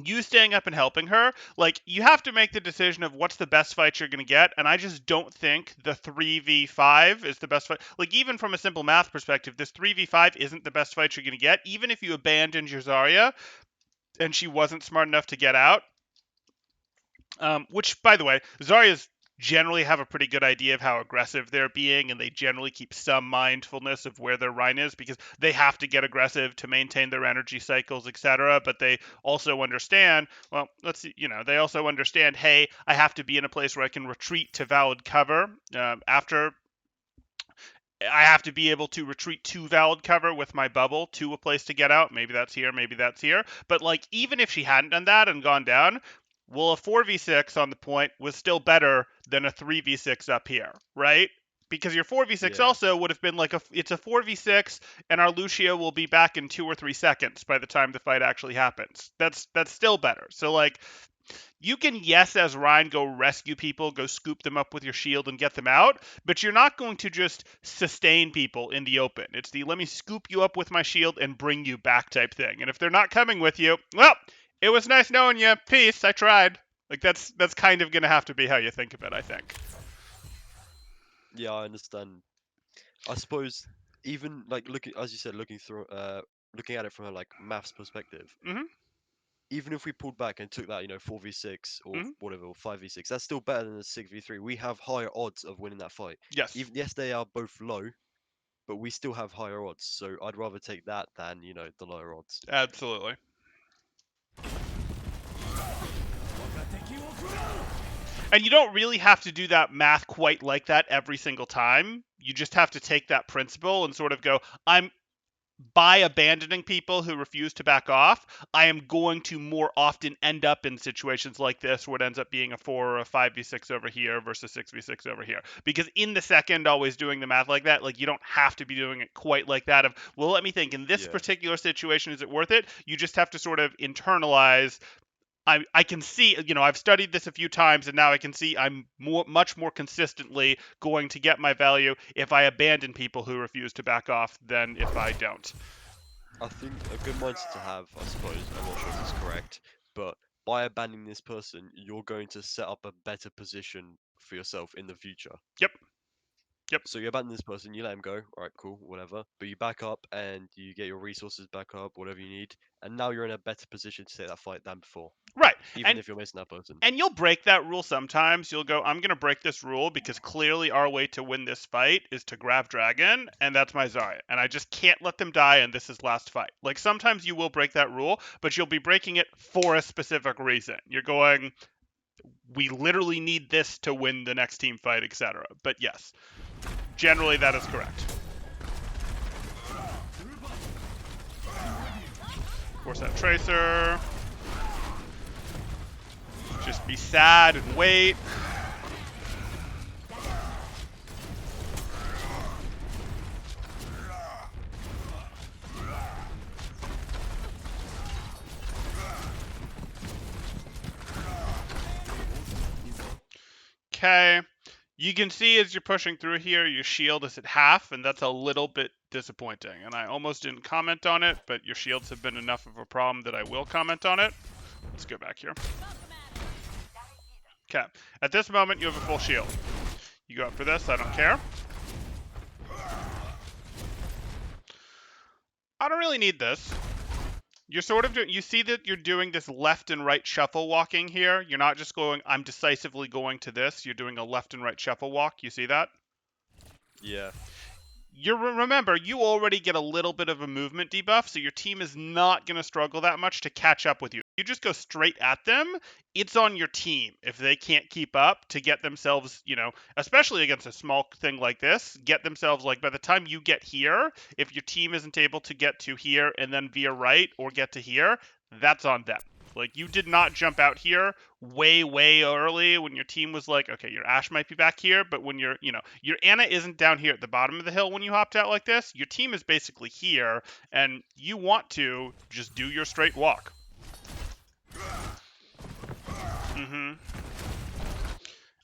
you staying up and helping her. Like, you have to make the decision of what's the best fight you're going to get, and I just don't think the 3v5 is the best fight. Like, even from a simple math perspective, this 3v5 isn't the best fight you're going to get. Even if you abandoned your Zarya and she wasn't smart enough to get out, which, by the way, Zaryas generally have a pretty good idea of how aggressive they're being, and they generally keep some mindfulness of where their Rein is, because they have to get aggressive to maintain their energy cycles, etc. But they also understand, well, they also understand, hey, I have to be in a place where I can retreat to valid cover after. I have to be able to retreat to valid cover with my bubble to a place to get out. Maybe that's here, maybe that's here. But like, even if she hadn't done that and gone down, well, a 4v6 on the point was still better than a 3v6 up here, right? Because your 4v6 Yeah. also would have been like it's a 4v6, and our Lucio will be back in 2 or 3 seconds by the time the fight actually happens. That's still better. So like, you can, yes, as Rein, go rescue people, go scoop them up with your shield and get them out, but you're not going to just sustain people in the open. It's the let me scoop you up with my shield and bring you back type thing. And if they're not coming with you, well, it was nice knowing you. Peace. I tried. Like, that's kind of going to have to be how you think of it, I think. Yeah, I understand. I suppose even like looking, as you said, looking at it from a like maths perspective. Mm-hmm. Even if we pulled back and took that, 4v6 or Mm-hmm. whatever, or 5v6, that's still better than a 6v3. We have higher odds of winning that fight. Yes. Even yes, they are both low, but we still have higher odds. So I'd rather take that than the lower odds. Absolutely. And you don't really have to do that math quite like that every single time. You just have to take that principle and sort of go, by abandoning people who refuse to back off, I am going to more often end up in situations like this where it ends up being a 4 or a 5v6 over here versus 6v6 over here. Because in the second, always doing the math like that, like, you don't have to be doing it quite like that of, well, let me think, in this Yeah. particular situation, is it worth it? You just have to sort of internalize, I can see, I've studied this a few times, and now I can see I'm much more consistently going to get my value if I abandon people who refuse to back off than if I don't. I think a good mindset to have, I suppose, I'm not sure if it's correct, but by abandoning this person, you're going to set up a better position for yourself in the future. Yep. Yep. So you abandon this person, you let him go, alright, cool, whatever. But you back up and you get your resources back up, whatever you need, and now you're in a better position to take that fight than before, Right. even And if you're missing that person. and you'll break that rule sometimes. You'll go, I'm going to break this rule because clearly our way to win this fight is to grab Dragon, and that's my Zarya. And I just can't let them die, and this is last fight. Like, sometimes you will break that rule, but you'll be breaking it for a specific reason. You're going, we literally need this to win the next team fight, etc. But yes, generally that is correct. Force that Tracer. Just be sad and wait. Okay. You can see as you're pushing through here, your shield is at half, and that's a little bit disappointing. And I almost didn't comment on it, but your shields have been enough of a problem that I will comment on it. Let's go back here. Okay. At this moment, you have a full shield. You go up for this, I don't care. I don't really need this. You're sort of you see that you're doing this left and right shuffle walking here. You're not just going, I'm decisively going to this. You're doing a left and right shuffle walk. You see that? Yeah. Remember, you already get a little bit of a movement debuff, so your team is not going to struggle that much to catch up with you. You just go straight at them, it's on your team if they can't keep up to get themselves, especially against a small thing like this, get themselves, like, by the time you get here, if your team isn't able to get to here and then via right or get to here, that's on them. Like, you did not jump out here way early when your team was like, okay, your Ashe might be back here, but when your Anna isn't down here at the bottom of the hill when you hopped out like this, your team is basically here, and you want to just do your straight walk.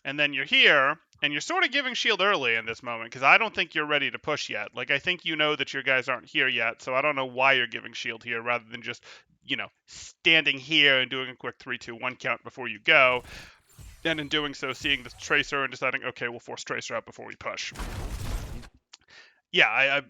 And then you're here, and you're sort of giving shield early in this moment, because I don't think you're ready to push yet. Like, I think you know that your guys aren't here yet, so I don't know why you're giving shield here rather than just, standing here and doing a quick 3-2-1 count before you go. And in doing so, seeing the Tracer and deciding, okay, we'll force Tracer out before we push. Yeah,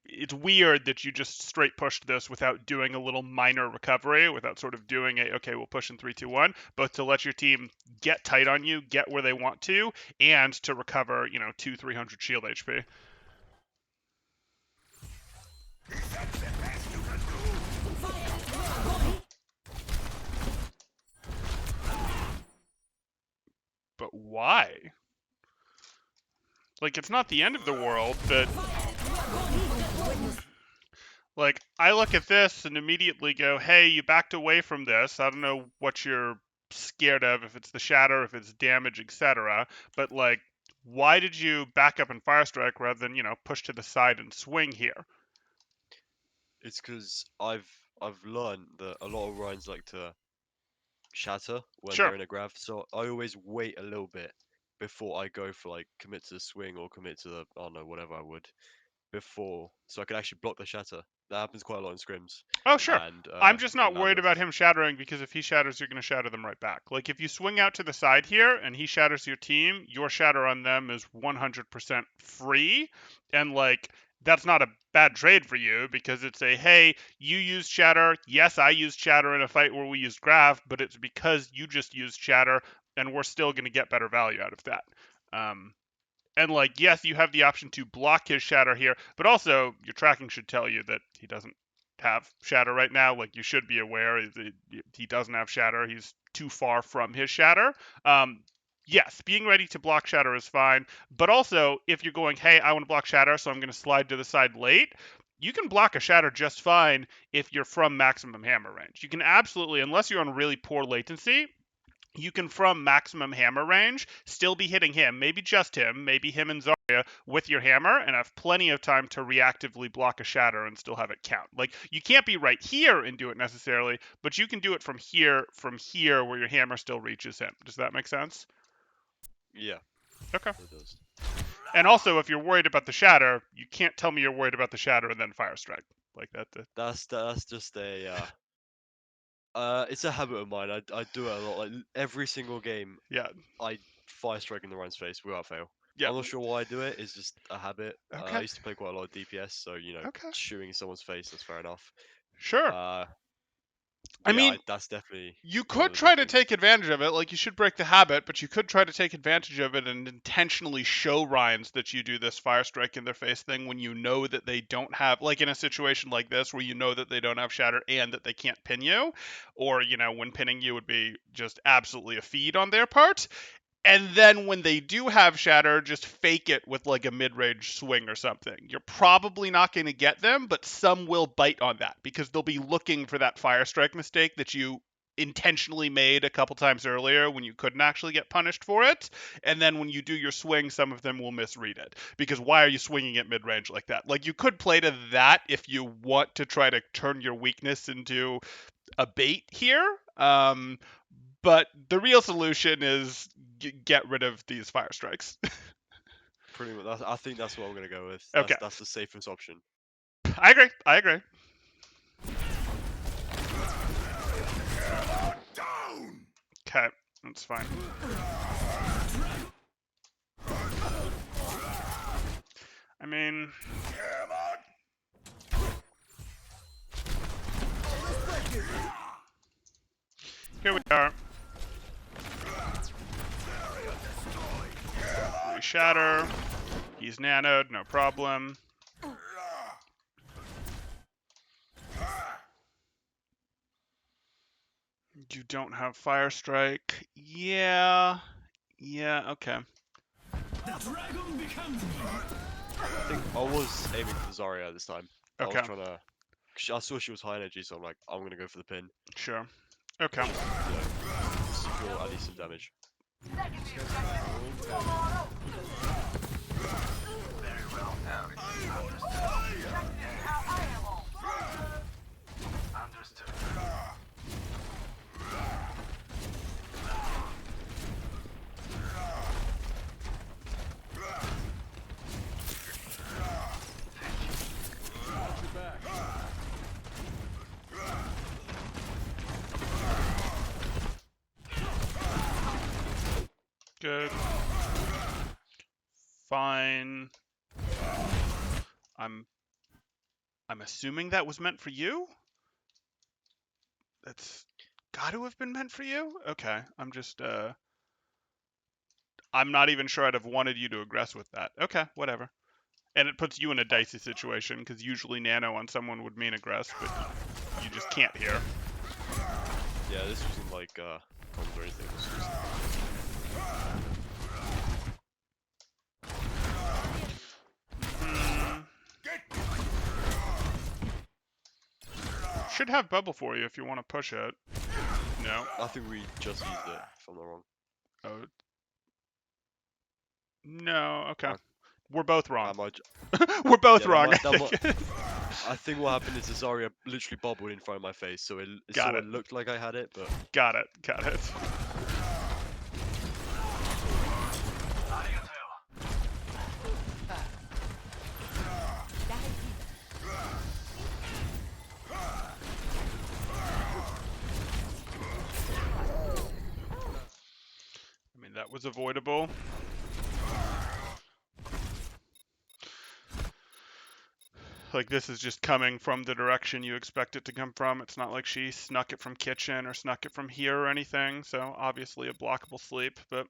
it's weird that you just straight pushed this without doing a little minor recovery, without sort of doing okay, we'll push in 3-2-1, but to let your team get tight on you, get where they want to, and to recover, 200-300 shield HP. But why? Like, it's not the end of the world, but like, I look at this and immediately go, hey, you backed away from this. I don't know what you're scared of, if it's the shatter, if it's damage, etc. But, like, why did you back up and fire strike rather than, push to the side and swing here? It's because I've learned that a lot of Ryans like to shatter when Sure. they're in a grav, so I always wait a little bit before I go for like commit to the swing or commit to the, I don't know, whatever I would before, so I can actually block the shatter. That happens quite a lot in scrims. Oh, sure. And I'm just not in worried about advance. him shattering, because if he shatters, you're going to shatter them right back. Like, if you swing out to the side here and he shatters your team, your shatter on them is 100% free. And, like, that's not a bad trade for you, because it's a, hey, you used shatter. Yes, I used shatter in a fight where we used grav, but it's because you just used shatter, and we're still going to get better value out of that. And, like, yes, you have the option to block his shatter here, but also your tracking should tell you that he doesn't have shatter right now. Like, you should be aware he doesn't have shatter. He's too far from his shatter. Yes, being ready to block shatter is fine, but also if you're going, hey, I want to block shatter, so I'm going to slide to the side late, you can block a shatter just fine if you're from maximum hammer range. You can absolutely, unless you're on really poor latency, you can, from maximum hammer range, still be hitting him, maybe just him, maybe him and Zarya with your hammer, and have plenty of time to reactively block a shatter and still have it count. Like, you can't be right here and do it necessarily, but you can do it from here where your hammer still reaches him. Does that make sense? Yeah, Okay. it does. And also, if you're worried about the shatter, you can't tell me you're worried about the shatter and then fire strike. Like that. That's just a it's a habit of mine. I do it a lot. Like every single game, Yeah. I fire strike in the Ryan's face without fail. Yeah. I'm not sure why I do it. It's just a habit. I Okay. used to play quite a lot of DPS, so Okay. shooting in someone's face, that's fair enough. Sure. Uh, I but yeah, mean, that's definitely you one of could the big try to things. take advantage of it. Like, you should break the habit, but you could try to take advantage of it and intentionally show Ryans that you do this fire strike in their face thing when you know that they don't have, like, in a situation like this where you know that they don't have shatter and that they can't pin you, or, when pinning you would be just absolutely a feed on their part. And then when they do have shatter, just fake it with like a mid-range swing or something. You're probably not going to get them, but some will bite on that because they'll be looking for that fire strike mistake that you intentionally made a couple times earlier when you couldn't actually get punished for it. And then when you do your swing, some of them will misread it, because why are you swinging at mid-range like that? Like, you could play to that if you want to try to turn your weakness into a bait here. But the real solution is get rid of these fire strikes. Pretty much, I think that's what I'm gonna go with. Okay. That's the safest option. I agree. I agree. Down! Okay, that's fine. I mean, here we are. We shatter. He's nanoed, no problem. You don't have fire strike. Yeah. Yeah, okay. I think I was aiming for Zarya this time. I was Okay. trying to. I saw she was high energy, so I'm like, I'm gonna go for the pin. Sure. Okay. Secure at least some damage. Good. Fine. I'm assuming that was meant for you? That's got to have been meant for you? Okay. I'm not even sure I'd have wanted you to aggress with that. Okay, whatever. And it puts you in a dicey situation, because usually nano on someone would mean aggress, but you just can't here. Yeah, this wasn't like comms or anything. This was... Should have bubble for you if you want to push it. No. I think we just used it, if I'm not wrong. Oh. No, okay. Uh, We're both wrong. Am I We're both Yeah, wrong, that I might- think. I think what happened is Azaria literally bubbled in front of my face, so it Got sort it. of looked like I had it, but Got it. I mean, that was avoidable. Like, this is just coming from the direction you expect it to come from. It's not like she snuck it from kitchen or snuck it from here or anything, so obviously a blockable sleep, but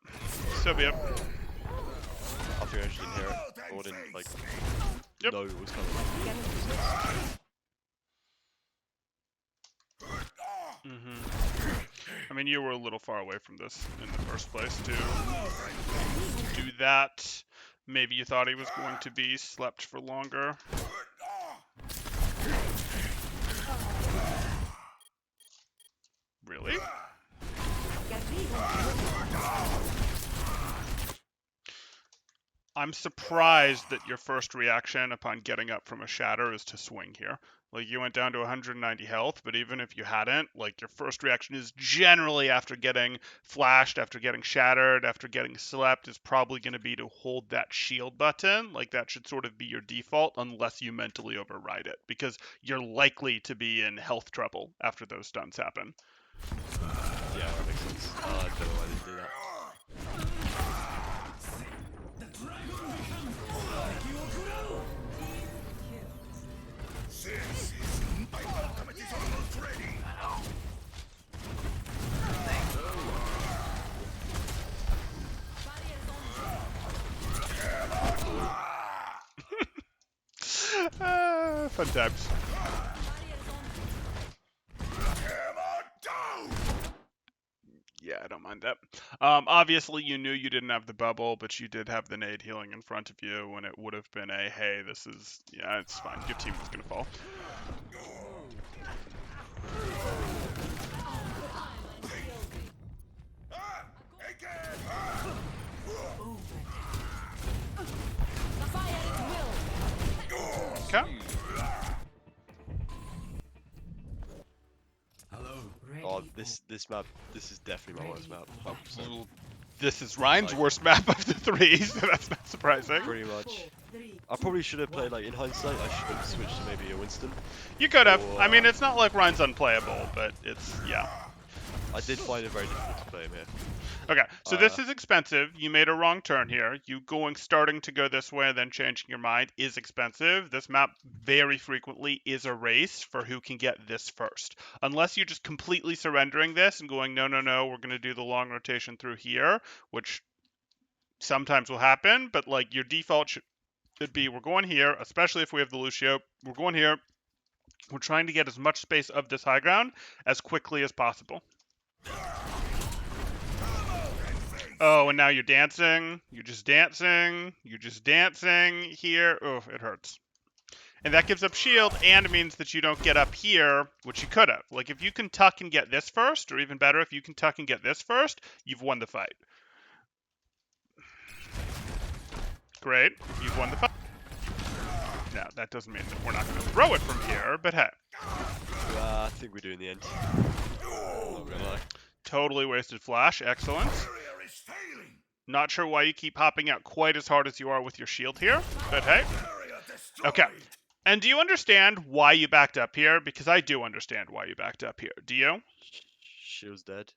so be it. I think I just didn't hear it, or didn't like Yep. know it was coming. I mean, you were a little far away from this in the first place to do that. Maybe you thought he was going to be slept for longer. Really? I'm surprised that your first reaction upon getting up from a shatter is to swing here. Like, you went down to 190 health, but even if you hadn't, like, your first reaction is generally after getting flashed, after getting shattered, after getting slept, is probably going to be to hold that shield button. Like, that should sort of be your default unless you mentally override it, because you're likely to be in health trouble after those stuns happen. Yeah, that makes sense. I don't know why I didn't do that. My ultimate is almost ready. Fun times. Yeah, I don't mind that. Obviously, you knew you didn't have the bubble, but you did have the nade healing in front of you, and it would have been a, hey, this is, yeah, it's fine. Your team was going to fall. Okay. Oh, this map, this is definitely my worst map. 100%. This is Ryan's worst map of the three, so that's not surprising. Pretty much. I probably should have played, like, in hindsight, I should have switched to maybe a Winston. You could have. Or, I mean, it's not like Ryan's unplayable, but it's, yeah. I did find it very difficult to play him here. Okay, so this is expensive. You made a wrong turn here. You starting to go this way and then changing your mind is expensive. This map very frequently is a race for who can get this first. Unless you're just completely surrendering this and going, no, we're going to do the long rotation through here, which sometimes will happen, but like your default should be, we're going here, especially if we have the Lucio. We're going here. We're trying to get as much space of this high ground as quickly as possible. Oh, and now you're dancing. You're just dancing. You're just dancing here. Oh, it hurts. And that gives up shield and means that you don't get up here, which you could have. Like, if you can tuck and get this first, or even better, if you can tuck and get this first, you've won the fight. Great. You've won the fight. Now, that doesn't mean that we're not going to throw it from here, but hey. I think we do in the end. Not gonna lie. Totally wasted flash. Excellent. Barrier is failing. Not sure why you keep hopping out quite as hard as you are with your shield here, but hey. Barrier destroyed. Okay. And do you understand why you backed up here? Because I do understand why you backed up here. Do you? Shield's dead.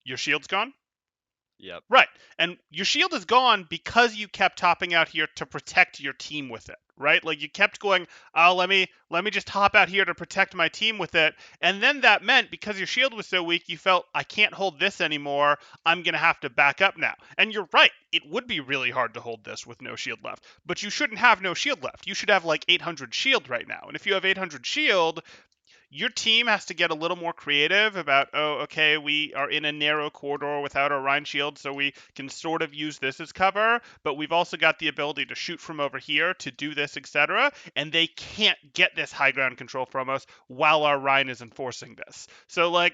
Your shield's gone? Yep. Right. And your shield is gone because you kept topping out here to protect your team with it, right? Like you kept going, oh, let me just hop out here to protect my team with it. And then that meant because your shield was so weak, you felt, I can't hold this anymore. I'm going to have to back up now. And you're right. It would be really hard to hold this with no shield left. But you shouldn't have no shield left. You should have like 800 shield right now. And if you have 800 shield, your team has to get a little more creative about, oh, okay, we are in a narrow corridor without our Rhine shield, so we can sort of use this as cover, but we've also got the ability to shoot from over here to do this, etc., and they can't get this high ground control from us while our Rhine is enforcing this. So, like,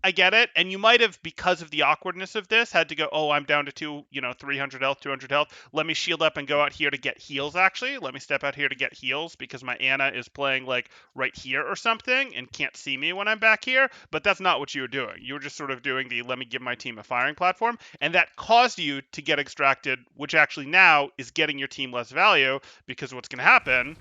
I get it, and you might have, because of the awkwardness of this, had to go, oh, I'm down to 300 health, 200 health. Let me shield up and go out here to get heals, actually. Let me step out here to get heals, because my Ana is playing, like, right here or something, and can't see me when I'm back here, but that's not what you were doing. You were just sort of doing the, let me give my team a firing platform, and that caused you to get extracted, which actually now is getting your team less value, because what's going to happen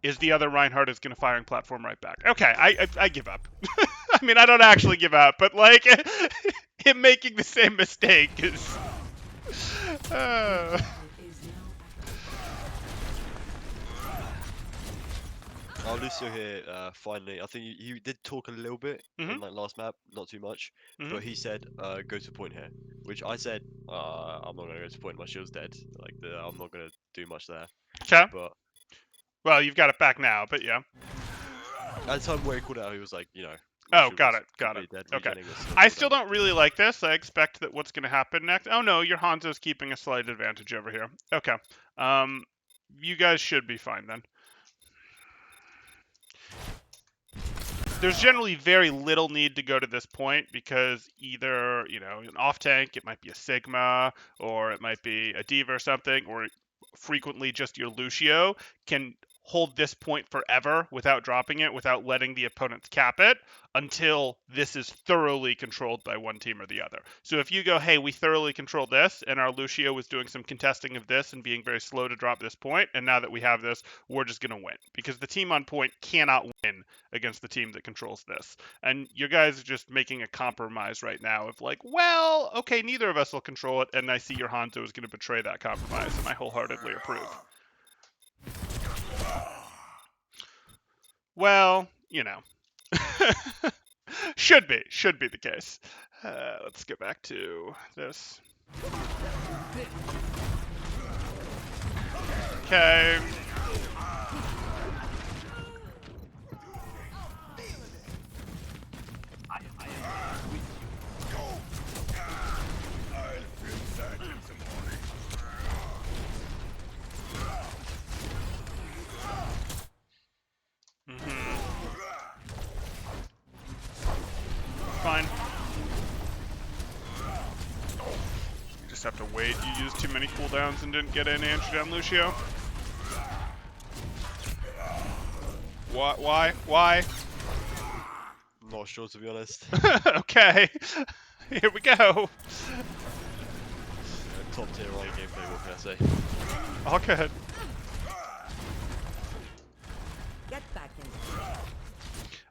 is the other Reinhardt is going to firing platform right back. Okay, I give up. I mean, I don't actually give up, but like him making the same mistake is. Our Lucio here, finally, I think he did talk a little bit in like last map, not too much, but he said, go to point here, which I said, I'm not gonna go to point, my shield's dead, like I'm not gonna do much there. Okay. But Well, you've got it back now, but yeah. at the time where he called out, he was like, Oh, got it. dead, Okay. regenerating I still don't really like this. I expect that what's going to happen next. Oh no, your Hanzo's keeping a slight advantage over here. Okay. You guys should be fine then. There's generally very little need to go to this point because either, an off tank, it might be a Sigma, or it might be a Diva or something, or frequently just your Lucio can hold this point forever without dropping it, without letting the opponents cap it, until this is thoroughly controlled by one team or the other. So if you go, hey, we thoroughly control this, and our Lucio was doing some contesting of this and being very slow to drop this point, and now that we have this, we're just going to win. Because the team on point cannot win against the team that controls this. And you guys are just making a compromise right now of like, well, okay, neither of us will control it, and I see your Hanzo is going to betray that compromise, and I wholeheartedly approve. Well, should be the case. Let's go back to this. Okay. Fine. You just have to wait. You used too many cooldowns and didn't get any entry down Lucio. Why? I'm not sure, to be honest. Okay. Here we go. Top tier early gameplay, what can I say? All good. Get back in.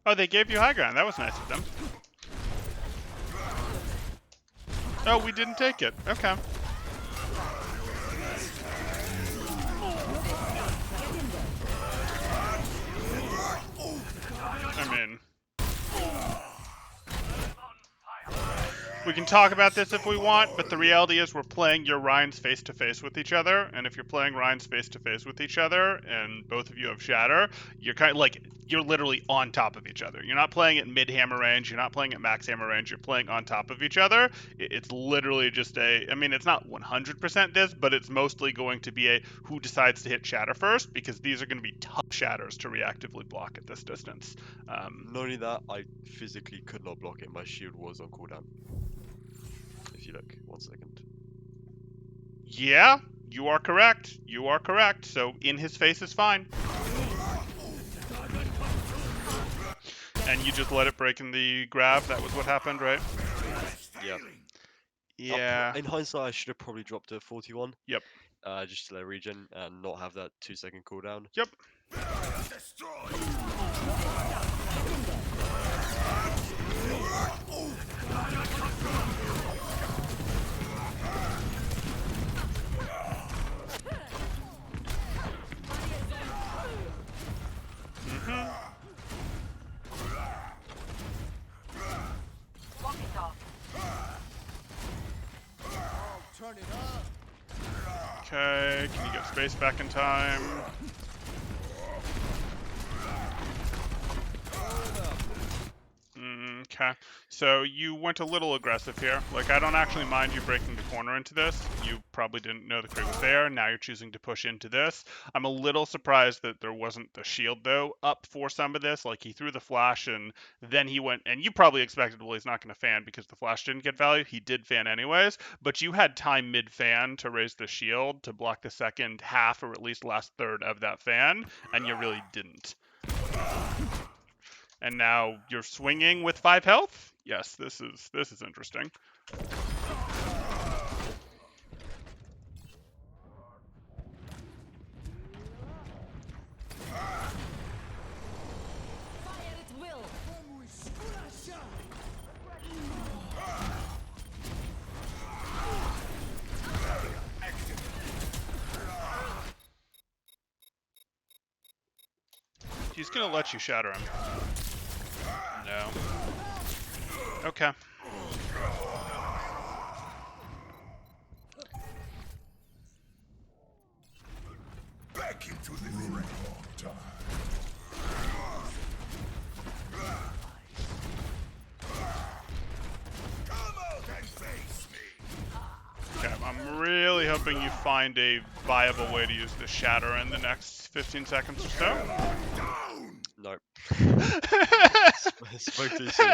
Oh, they gave you high ground. That was nice of them. Oh, we didn't take it. Okay. I mean, We can talk about this if we want, but the reality is we're playing your Rhines face to face with each other, and if you're playing Rhines face to face with each other, and both of you have Shatter, you're kind of like you're literally on top of each other. You're not playing at mid hammer range. You're not playing at max hammer range. You're playing on top of each other. It's literally just I mean, it's not 100% this, but it's mostly going to be a who decides to hit Shatter first, because these are going to be tough Shatters to reactively block at this distance. Not only that, I physically could not block it. My shield was on cooldown. If you look, 1 second. Yeah, you are correct. You are correct. So in his face is fine. And you just let it break in the grab. That was what happened, right? Yeah. Yeah. In hindsight, I should have probably dropped to 41. Yep. Just to let regen and not have that 2-second cooldown. Yep. Okay, can you get space back in time? Okay, so you went a little aggressive here. Like, I don't actually mind you breaking the corner into this. You probably didn't know the Kree was there. Now you're choosing to push into this. I'm a little surprised that there wasn't the shield, though, up for some of this. Like, he threw the flash, and then he went, and you probably expected, well, he's not going to fan because the flash didn't get value. He did fan anyways, but you had time mid-fan to raise the shield to block the second half, or at least last third of that fan, and you really didn't. And now you're swinging with 5 health? Yes, this is interesting. He's gonna let you shatter him. No. Okay. Back into the ring time. Come out and face me. Okay, I'm really hoping you find a viable way to use the shatter in the next 15 seconds or so. Nope. Spoke too soon.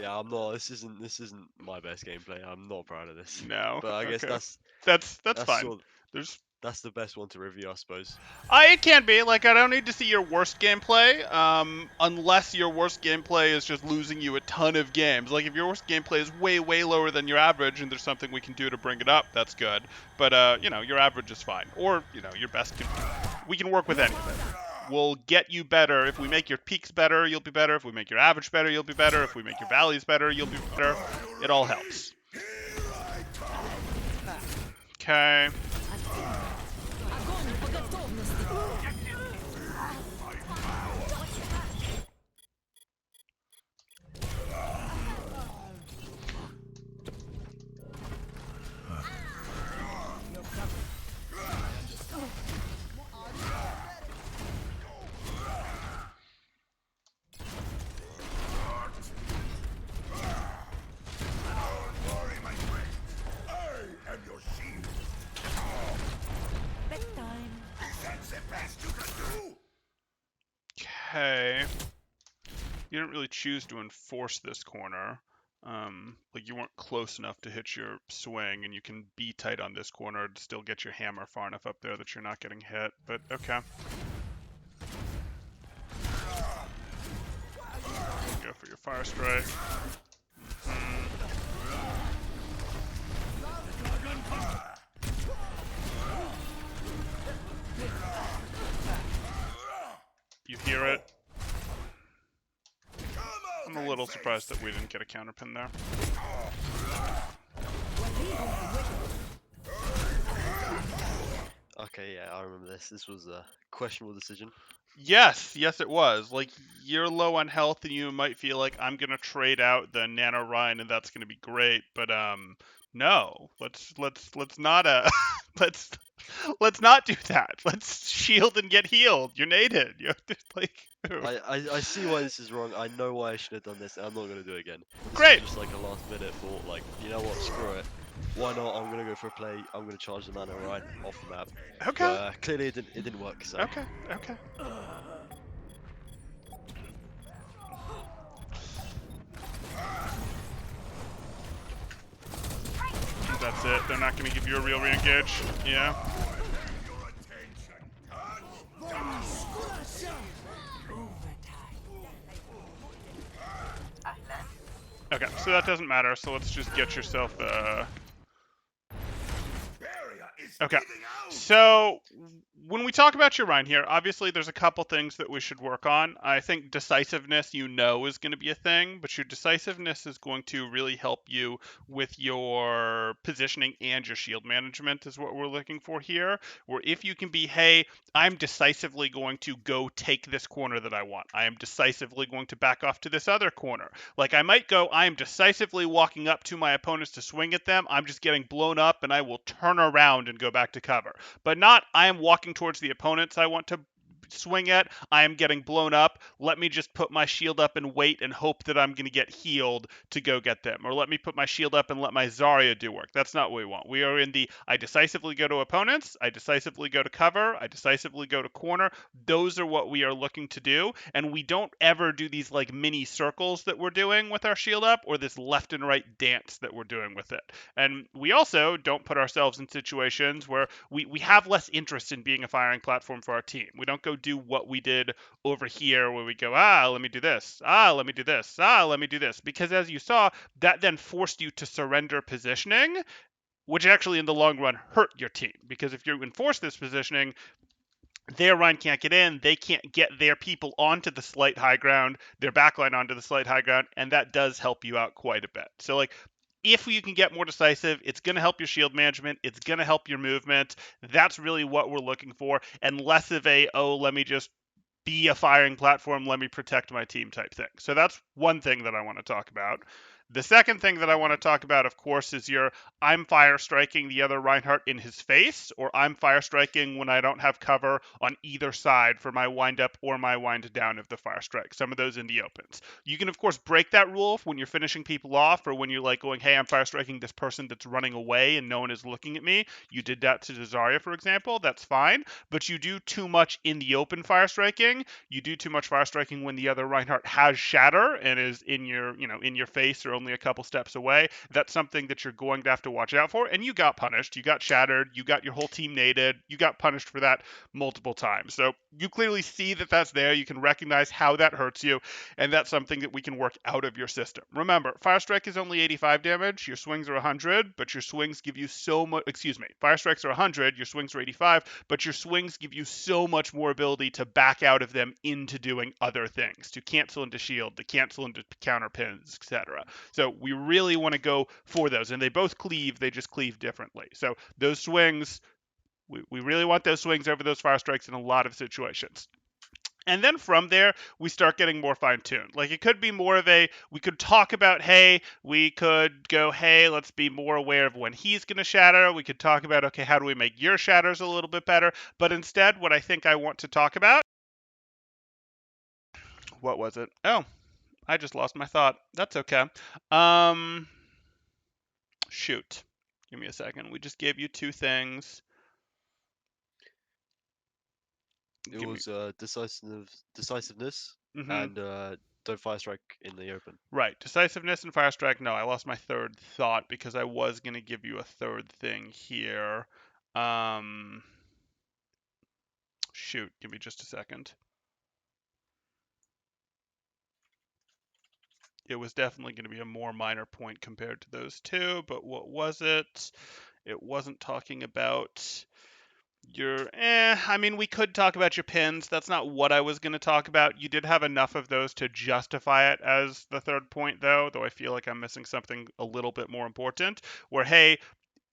Yeah, I'm not. This isn't my best gameplay. I'm not proud of this. No. But I guess okay. that's fine. That's the best one to review, I suppose. It can be. Like, I don't need to see your worst gameplay, unless your worst gameplay is just losing you a ton of games. Like, if your worst gameplay is way, way lower than your average and there's something we can do to bring it up, that's good. But, your average is fine. Or, your best we can work with any of it. We'll get you better. If we make your peaks better, you'll be better. If we make your average better, you'll be better. If we make your valleys better, you'll be better. It all helps. Okay. Okay. You didn't really choose to enforce this corner. Like, you weren't close enough to hit your swing, and you can be tight on this corner to still get your hammer far enough up there that you're not getting hit, but okay. Go for your fire strike. You hear it. I'm a little surprised that we didn't get a counterpin there. Okay, yeah, I remember this. This was a questionable decision. Yes, yes, it was. Like you're low on health, and you might feel like I'm gonna trade out the Nano Rhine, and that's gonna be great. But no. Let's not let's let's not do that. Let's shield and get healed. You're nated. You're like I see why this is wrong. I know why I should have done this, and I'm not gonna do it again. This was great. just like a last minute thought. Like, you know what? Screw it. Why not? I'm gonna go for a play. I'm gonna charge the mana right off the map. But Okay. clearly it didn't work. So Okay. Okay. That's it. They're not gonna give you a real re-engage. Yeah. Your attention. Okay. So that doesn't matter. So let's just get yourself Barrier is Okay. giving out. So when we talk about your run here, obviously there's a couple things that we should work on. I think decisiveness, is going to be a thing, but your decisiveness is going to really help you with your positioning and your shield management is what we're looking for here. Where if you can be, hey, I'm decisively going to go take this corner that I want. I am decisively going to back off to this other corner. Like I might go, I am decisively walking up to my opponents to swing at them. I'm just getting blown up and I will turn around and go back to cover. But not, I am walking towards the opponents I want to swing at. I am getting blown up. Let me just put my shield up and wait and hope that I'm going to get healed to go get them. Or let me put my shield up and let my Zarya do work. That's not what we want. We are in the I decisively go to opponents. I decisively go to cover. I decisively go to corner. Those are what we are looking to do. And we don't ever do these like mini circles that we're doing with our shield up or this left and right dance that we're doing with it. And we also don't put ourselves in situations where we have less interest in being a firing platform for our team. We don't go do what we did over here where we go, let me do this. Let me do this. Let me do this. Because as you saw, that then forced you to surrender positioning, which actually in the long run hurt your team. Because if you enforce this positioning, their Rhine can't get in, they can't get their people onto the slight high ground, their backline onto the slight high ground, and that does help you out quite a bit. So like if you can get more decisive, it's going to help your shield management. It's going to help your movement. That's really what we're looking for, and less of a, let me just be a firing platform, let me protect my team type thing. So that's one thing that I want to talk about. The second thing that I want to talk about, of course, is your I'm fire striking the other Reinhardt in his face, or I'm fire striking when I don't have cover on either side for my wind up or my wind down of the fire strike. Some of those in the opens. You can, of course, break that rule when you're finishing people off, or when you're like going, hey, I'm fire striking this person that's running away and no one is looking at me. You did that to Zarya, for example. That's fine. But you do too much in the open fire striking. You do too much fire striking when the other Reinhardt has shatter and is in your, in your face or only a couple steps away. That's something that you're going to have to watch out for. And you got punished. You got shattered. You got your whole team naded. You got punished for that multiple times. So you clearly see that that's there. You can recognize how that hurts you. And that's something that we can work out of your system. Remember, Fire Strike is only 85 damage. Your swings are 100, but your swings give you so much. Fire Strikes are 100. Your swings are 85, but your swings give you so much more ability to back out of them into doing other things, to cancel into shield, to cancel into counter pins, etc. So we really want to go for those, and they both cleave, they just cleave differently. So those swings, we really want those swings over those fire strikes in a lot of situations. And then from there, we start getting more fine tuned. Like it could be more of we could talk about, hey, we could go, hey, let's be more aware of when he's going to shatter. We could talk about, okay, how do we make your shatters a little bit better? But instead, what I think I want to talk about, what was it? Oh, I just lost my thought. That's okay. Shoot. Give me a second. We just gave you two things. it was decisiveness Mm-hmm. and don't fire strike in the open. Right. Decisiveness and Fire Strike. No, I lost my third thought because I was going to give you a third thing here. Shoot. Give me just a second. It was definitely going to be a more minor point compared to those two, but what was it? It wasn't talking about we could talk about your pins. That's not what I was going to talk about. You did have enough of those to justify it as the third point, though I feel like I'm missing something a little bit more important. Where, hey,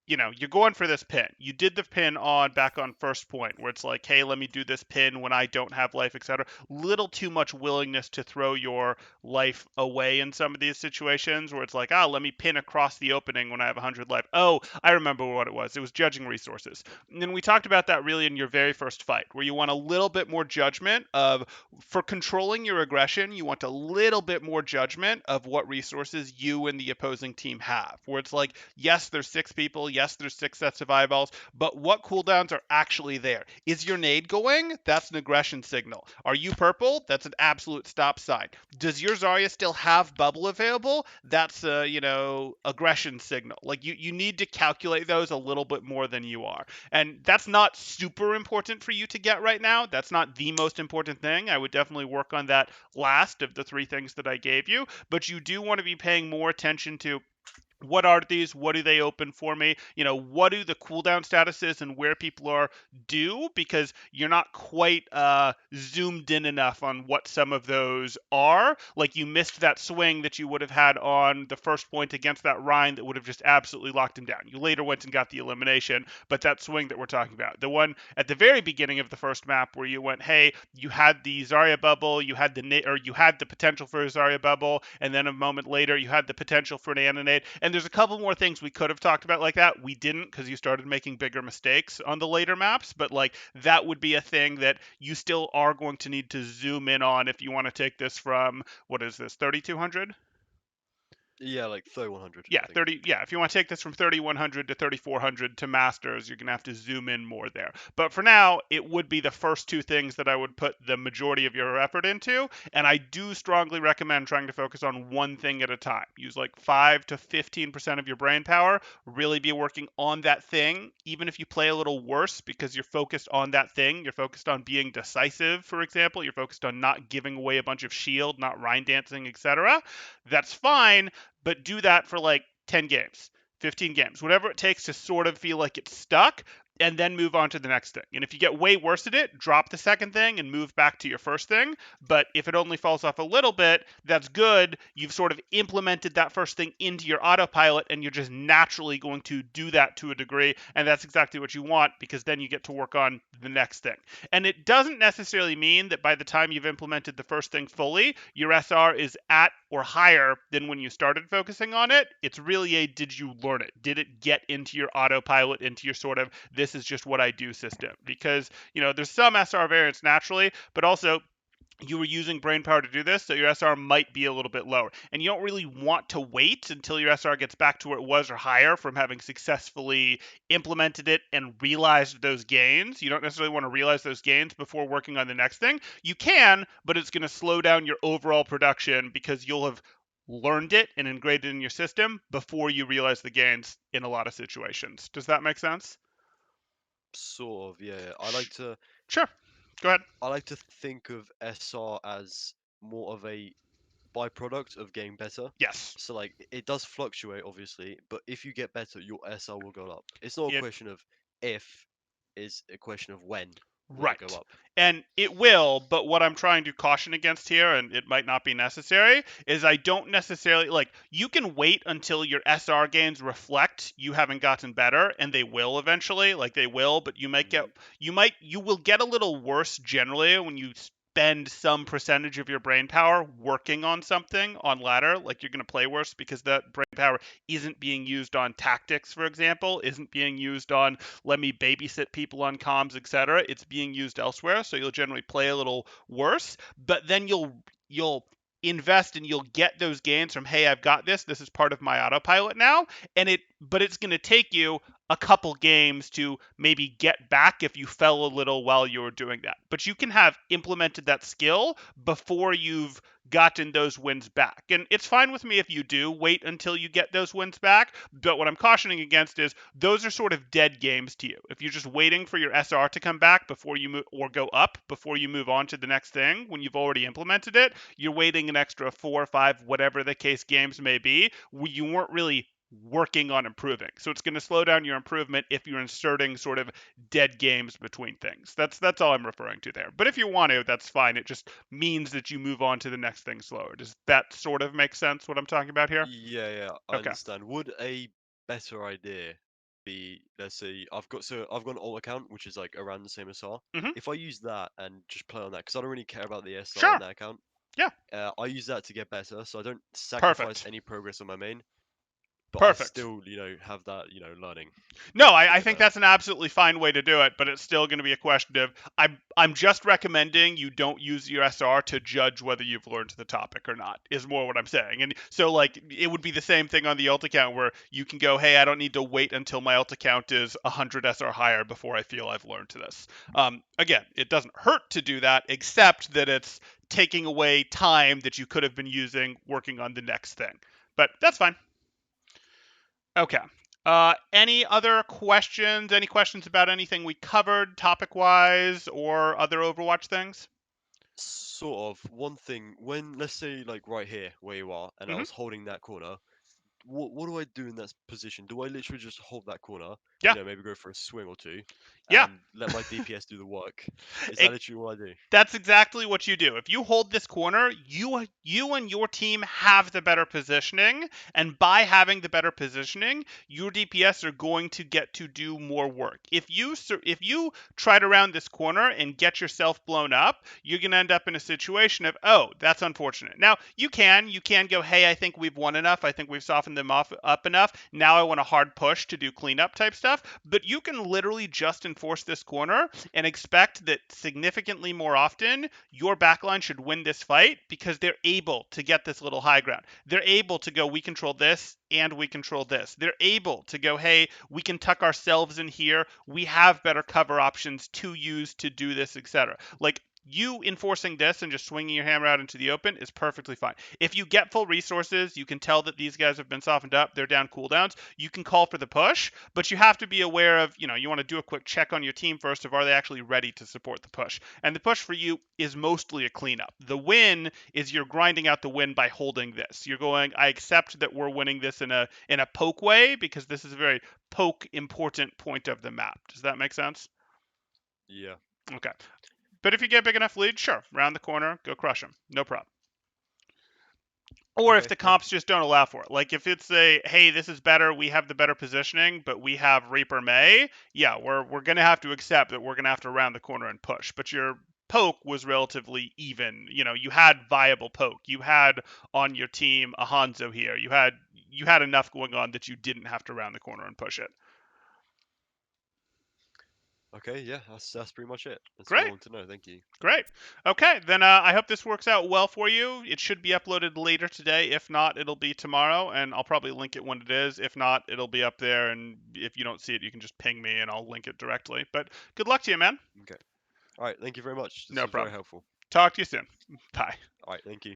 you're going for this pin. You did the pin on back on first point where it's like, hey, let me do this pin when I don't have life, etc. Little too much willingness to throw your life away in some of these situations where it's like, let me pin across the opening when I have 100 life. Oh, I remember what it was. It was judging resources. And then we talked about that really in your very first fight where you want a little bit more judgment of for controlling your aggression, you want a little bit more judgment of what resources you and the opposing team have. Where it's like, yes, there's 6 people, yes, there's 6 sets of eyeballs, but what cooldowns are actually there? Is your nade going? That's an aggression signal. Are you purple? That's an absolute stop sign. Does your Zarya still have bubble available? That's a, aggression signal. Like you need to calculate those a little bit more than you are. And that's not super important for you to get right now. That's not the most important thing. I would definitely work on that last of the 3 things that I gave you. But you do want to be paying more attention to what are these? What do they open for me? What do the cooldown statuses and where people are do? Because you're not quite zoomed in enough on what some of those are. Like you missed that swing that you would have had on the first point against that Rhine that would have just absolutely locked him down. You later went and got the elimination, but that swing that we're talking about, the one at the very beginning of the first map where you went, hey, you had the Zarya bubble, you had you had the potential for a Zarya bubble, and then a moment later you had the potential for an Ananate. And there's a couple more things we could have talked about like that. We didn't because you started making bigger mistakes on the later maps, but like that would be a thing that you still are going to need to zoom in on if you want to take this from what is this 3200? Yeah, like 3100, I Yeah, think. 30. Yeah, if you want to take this from 3100 to 3400 to masters, you're going to have to zoom in more there. But for now, it would be the first 2 things that I would put the majority of your effort into. And I do strongly recommend trying to focus on one thing at a time. Use like 5 to 15% of your brain power. Really be working on that thing, even if you play a little worse because you're focused on that thing. You're focused on being decisive, for example. You're focused on not giving away a bunch of shield, not Rhine dancing, etc. That's fine, but do that for like 10 games, 15 games, whatever it takes to sort of feel like it's stuck, and then move on to the next thing. And if you get way worse at it, drop the second thing and move back to your first thing. But if it only falls off a little bit, that's good. You've sort of implemented that first thing into your autopilot, and you're just naturally going to do that to a degree. And that's exactly what you want because then you get to work on the next thing. And it doesn't necessarily mean that by the time you've implemented the first thing fully, your SR is at or higher than when you started focusing on it. It's really a did you learn it? Did it get into your autopilot, into your sort of this is just what I do system? Because, there's some SR variance naturally, but also you were using brain power to do this, so your SR might be a little bit lower. And you don't really want to wait until your SR gets back to where it was or higher from having successfully implemented it and realized those gains. You don't necessarily want to realize those gains before working on the next thing. You can, but it's going to slow down your overall production because you'll have learned it and ingrained it in your system before you realize the gains in a lot of situations. Does that make sense? Sort of, yeah. Sure. Go ahead. I like to think of SR as more of a byproduct of getting better. Yes. So like it does fluctuate obviously, but if you get better, your SR will go up. It's not a If question of if, it's a question of when will it go Right. up. And it will, but what I'm trying to caution against here, and it might not be necessary, is I don't necessarily like you can wait until your SR gains reflect you haven't gotten better, and they will eventually, like they will, but Hmm. you will get a little worse generally when you spend some percentage of your brain power working on something on ladder, like you're going to play worse because that brain power isn't being used on tactics, for example, isn't being used on let me babysit people on comms, etc. It's being used elsewhere, so you'll generally play a little worse. But then you'll invest and you'll get those gains from hey, I've got this. This is part of my autopilot now, but it's going to take you a couple games to maybe get back if you fell a little while you were doing that. But you can have implemented that skill before you've gotten those wins back. And it's fine with me if you do wait until you get those wins back. But what I'm cautioning against is those are sort of dead games to you. If you're just waiting for your SR to come back before you move or go up before you move on to the next thing when you've already implemented it, you're waiting an extra 4 or 5, whatever the case games may be, you weren't really working on improving. So it's going to slow down your improvement if you're inserting sort of dead games between things. That's all I'm referring to there. But if you want to, that's fine. It just means that you move on to the next thing slower. Does that sort of make sense what I'm talking about here? Yeah, yeah, I Okay. understand. Would a better idea be, let's say I've got an alt account which is like around the same SR. Hmm. If I use that and just play on that, because I don't really care about the SR in Sure. that account. Yeah. I use that to get better, so I don't sacrifice Perfect. any progress on my main, but I Perfect. still, have that, learning No, to I get think better. that's an absolutely fine way to do it, but it's still going to be a question of I'm just recommending you don't use your SR to judge whether you've learned the topic or not. Is more what I'm saying. And so like it would be the same thing on the ult account where you can go, hey, I don't need to wait until my ult account is 100 SR higher before I feel I've learned this. Again, it doesn't hurt to do that, except that it's taking away time that you could have been using working on the next thing. But that's fine. Okay. Any other questions? Any questions about anything we covered topic wise or other Overwatch things? Sort of one thing when, let's say, like right here where you are, and I Hmm. was holding that corner. What do I do in that position? Do I literally just hold that corner? Yeah. Maybe go for a swing or two, Yeah. and let my DPS do the work. Is that It, literally what I do? That's exactly what you do. If you hold this corner, you and your team have the better positioning, and by having the better positioning, your DPS are going to get to do more work. If you try to round this corner and get yourself blown up, you're going to end up in a situation of, oh, that's unfortunate. Now, you can go, hey, I think we've won enough. I think we've softened them up enough. Now I want a hard push to do cleanup type stuff, but you can literally just enforce this corner and expect that significantly more often your backline should win this fight because they're able to get this little high ground. They're able to go, we control this and we control this. They're able to go, hey, we can tuck ourselves in here. We have better cover options to use to do this, etc. Like you enforcing this and just swinging your hammer out into the open is perfectly fine. If you get full resources, you can tell that these guys have been softened up, they're down cooldowns, you can call for the push, but you have to be aware of, you want to do a quick check on your team first of are they actually ready to support the push? And the push for you is mostly a cleanup. The win is you're grinding out the win by holding this. You're going, I accept that we're winning this in a poke way because this is a very poke important point of the map. Does that make sense? Yeah. Okay. But if you get a big enough lead, sure, round the corner, go crush them. No problem. Or if Okay. the Yeah. comps just don't allow for it. Like if it's a, hey, this is better, we have the better positioning, but we have Reaper May, yeah, we're gonna have to accept that we're gonna have to round the corner and push. But your poke was relatively even. You had viable poke. You had on your team a Hanzo here. You had enough going on that you didn't have to round the corner and push it. Okay. Yeah. That's pretty much it. That's all I Great. want to know. Thank you. Great. Okay, then I hope this works out well for you. It should be uploaded later today. If not, it'll be tomorrow, and I'll probably link it when it is. If not, it'll be up there, and if you don't see it, you can just ping me, and I'll link it directly. But good luck to you, man. Okay. All right. Thank you very much. This No was very problem. helpful. Talk to you soon. Bye. All right. Thank you.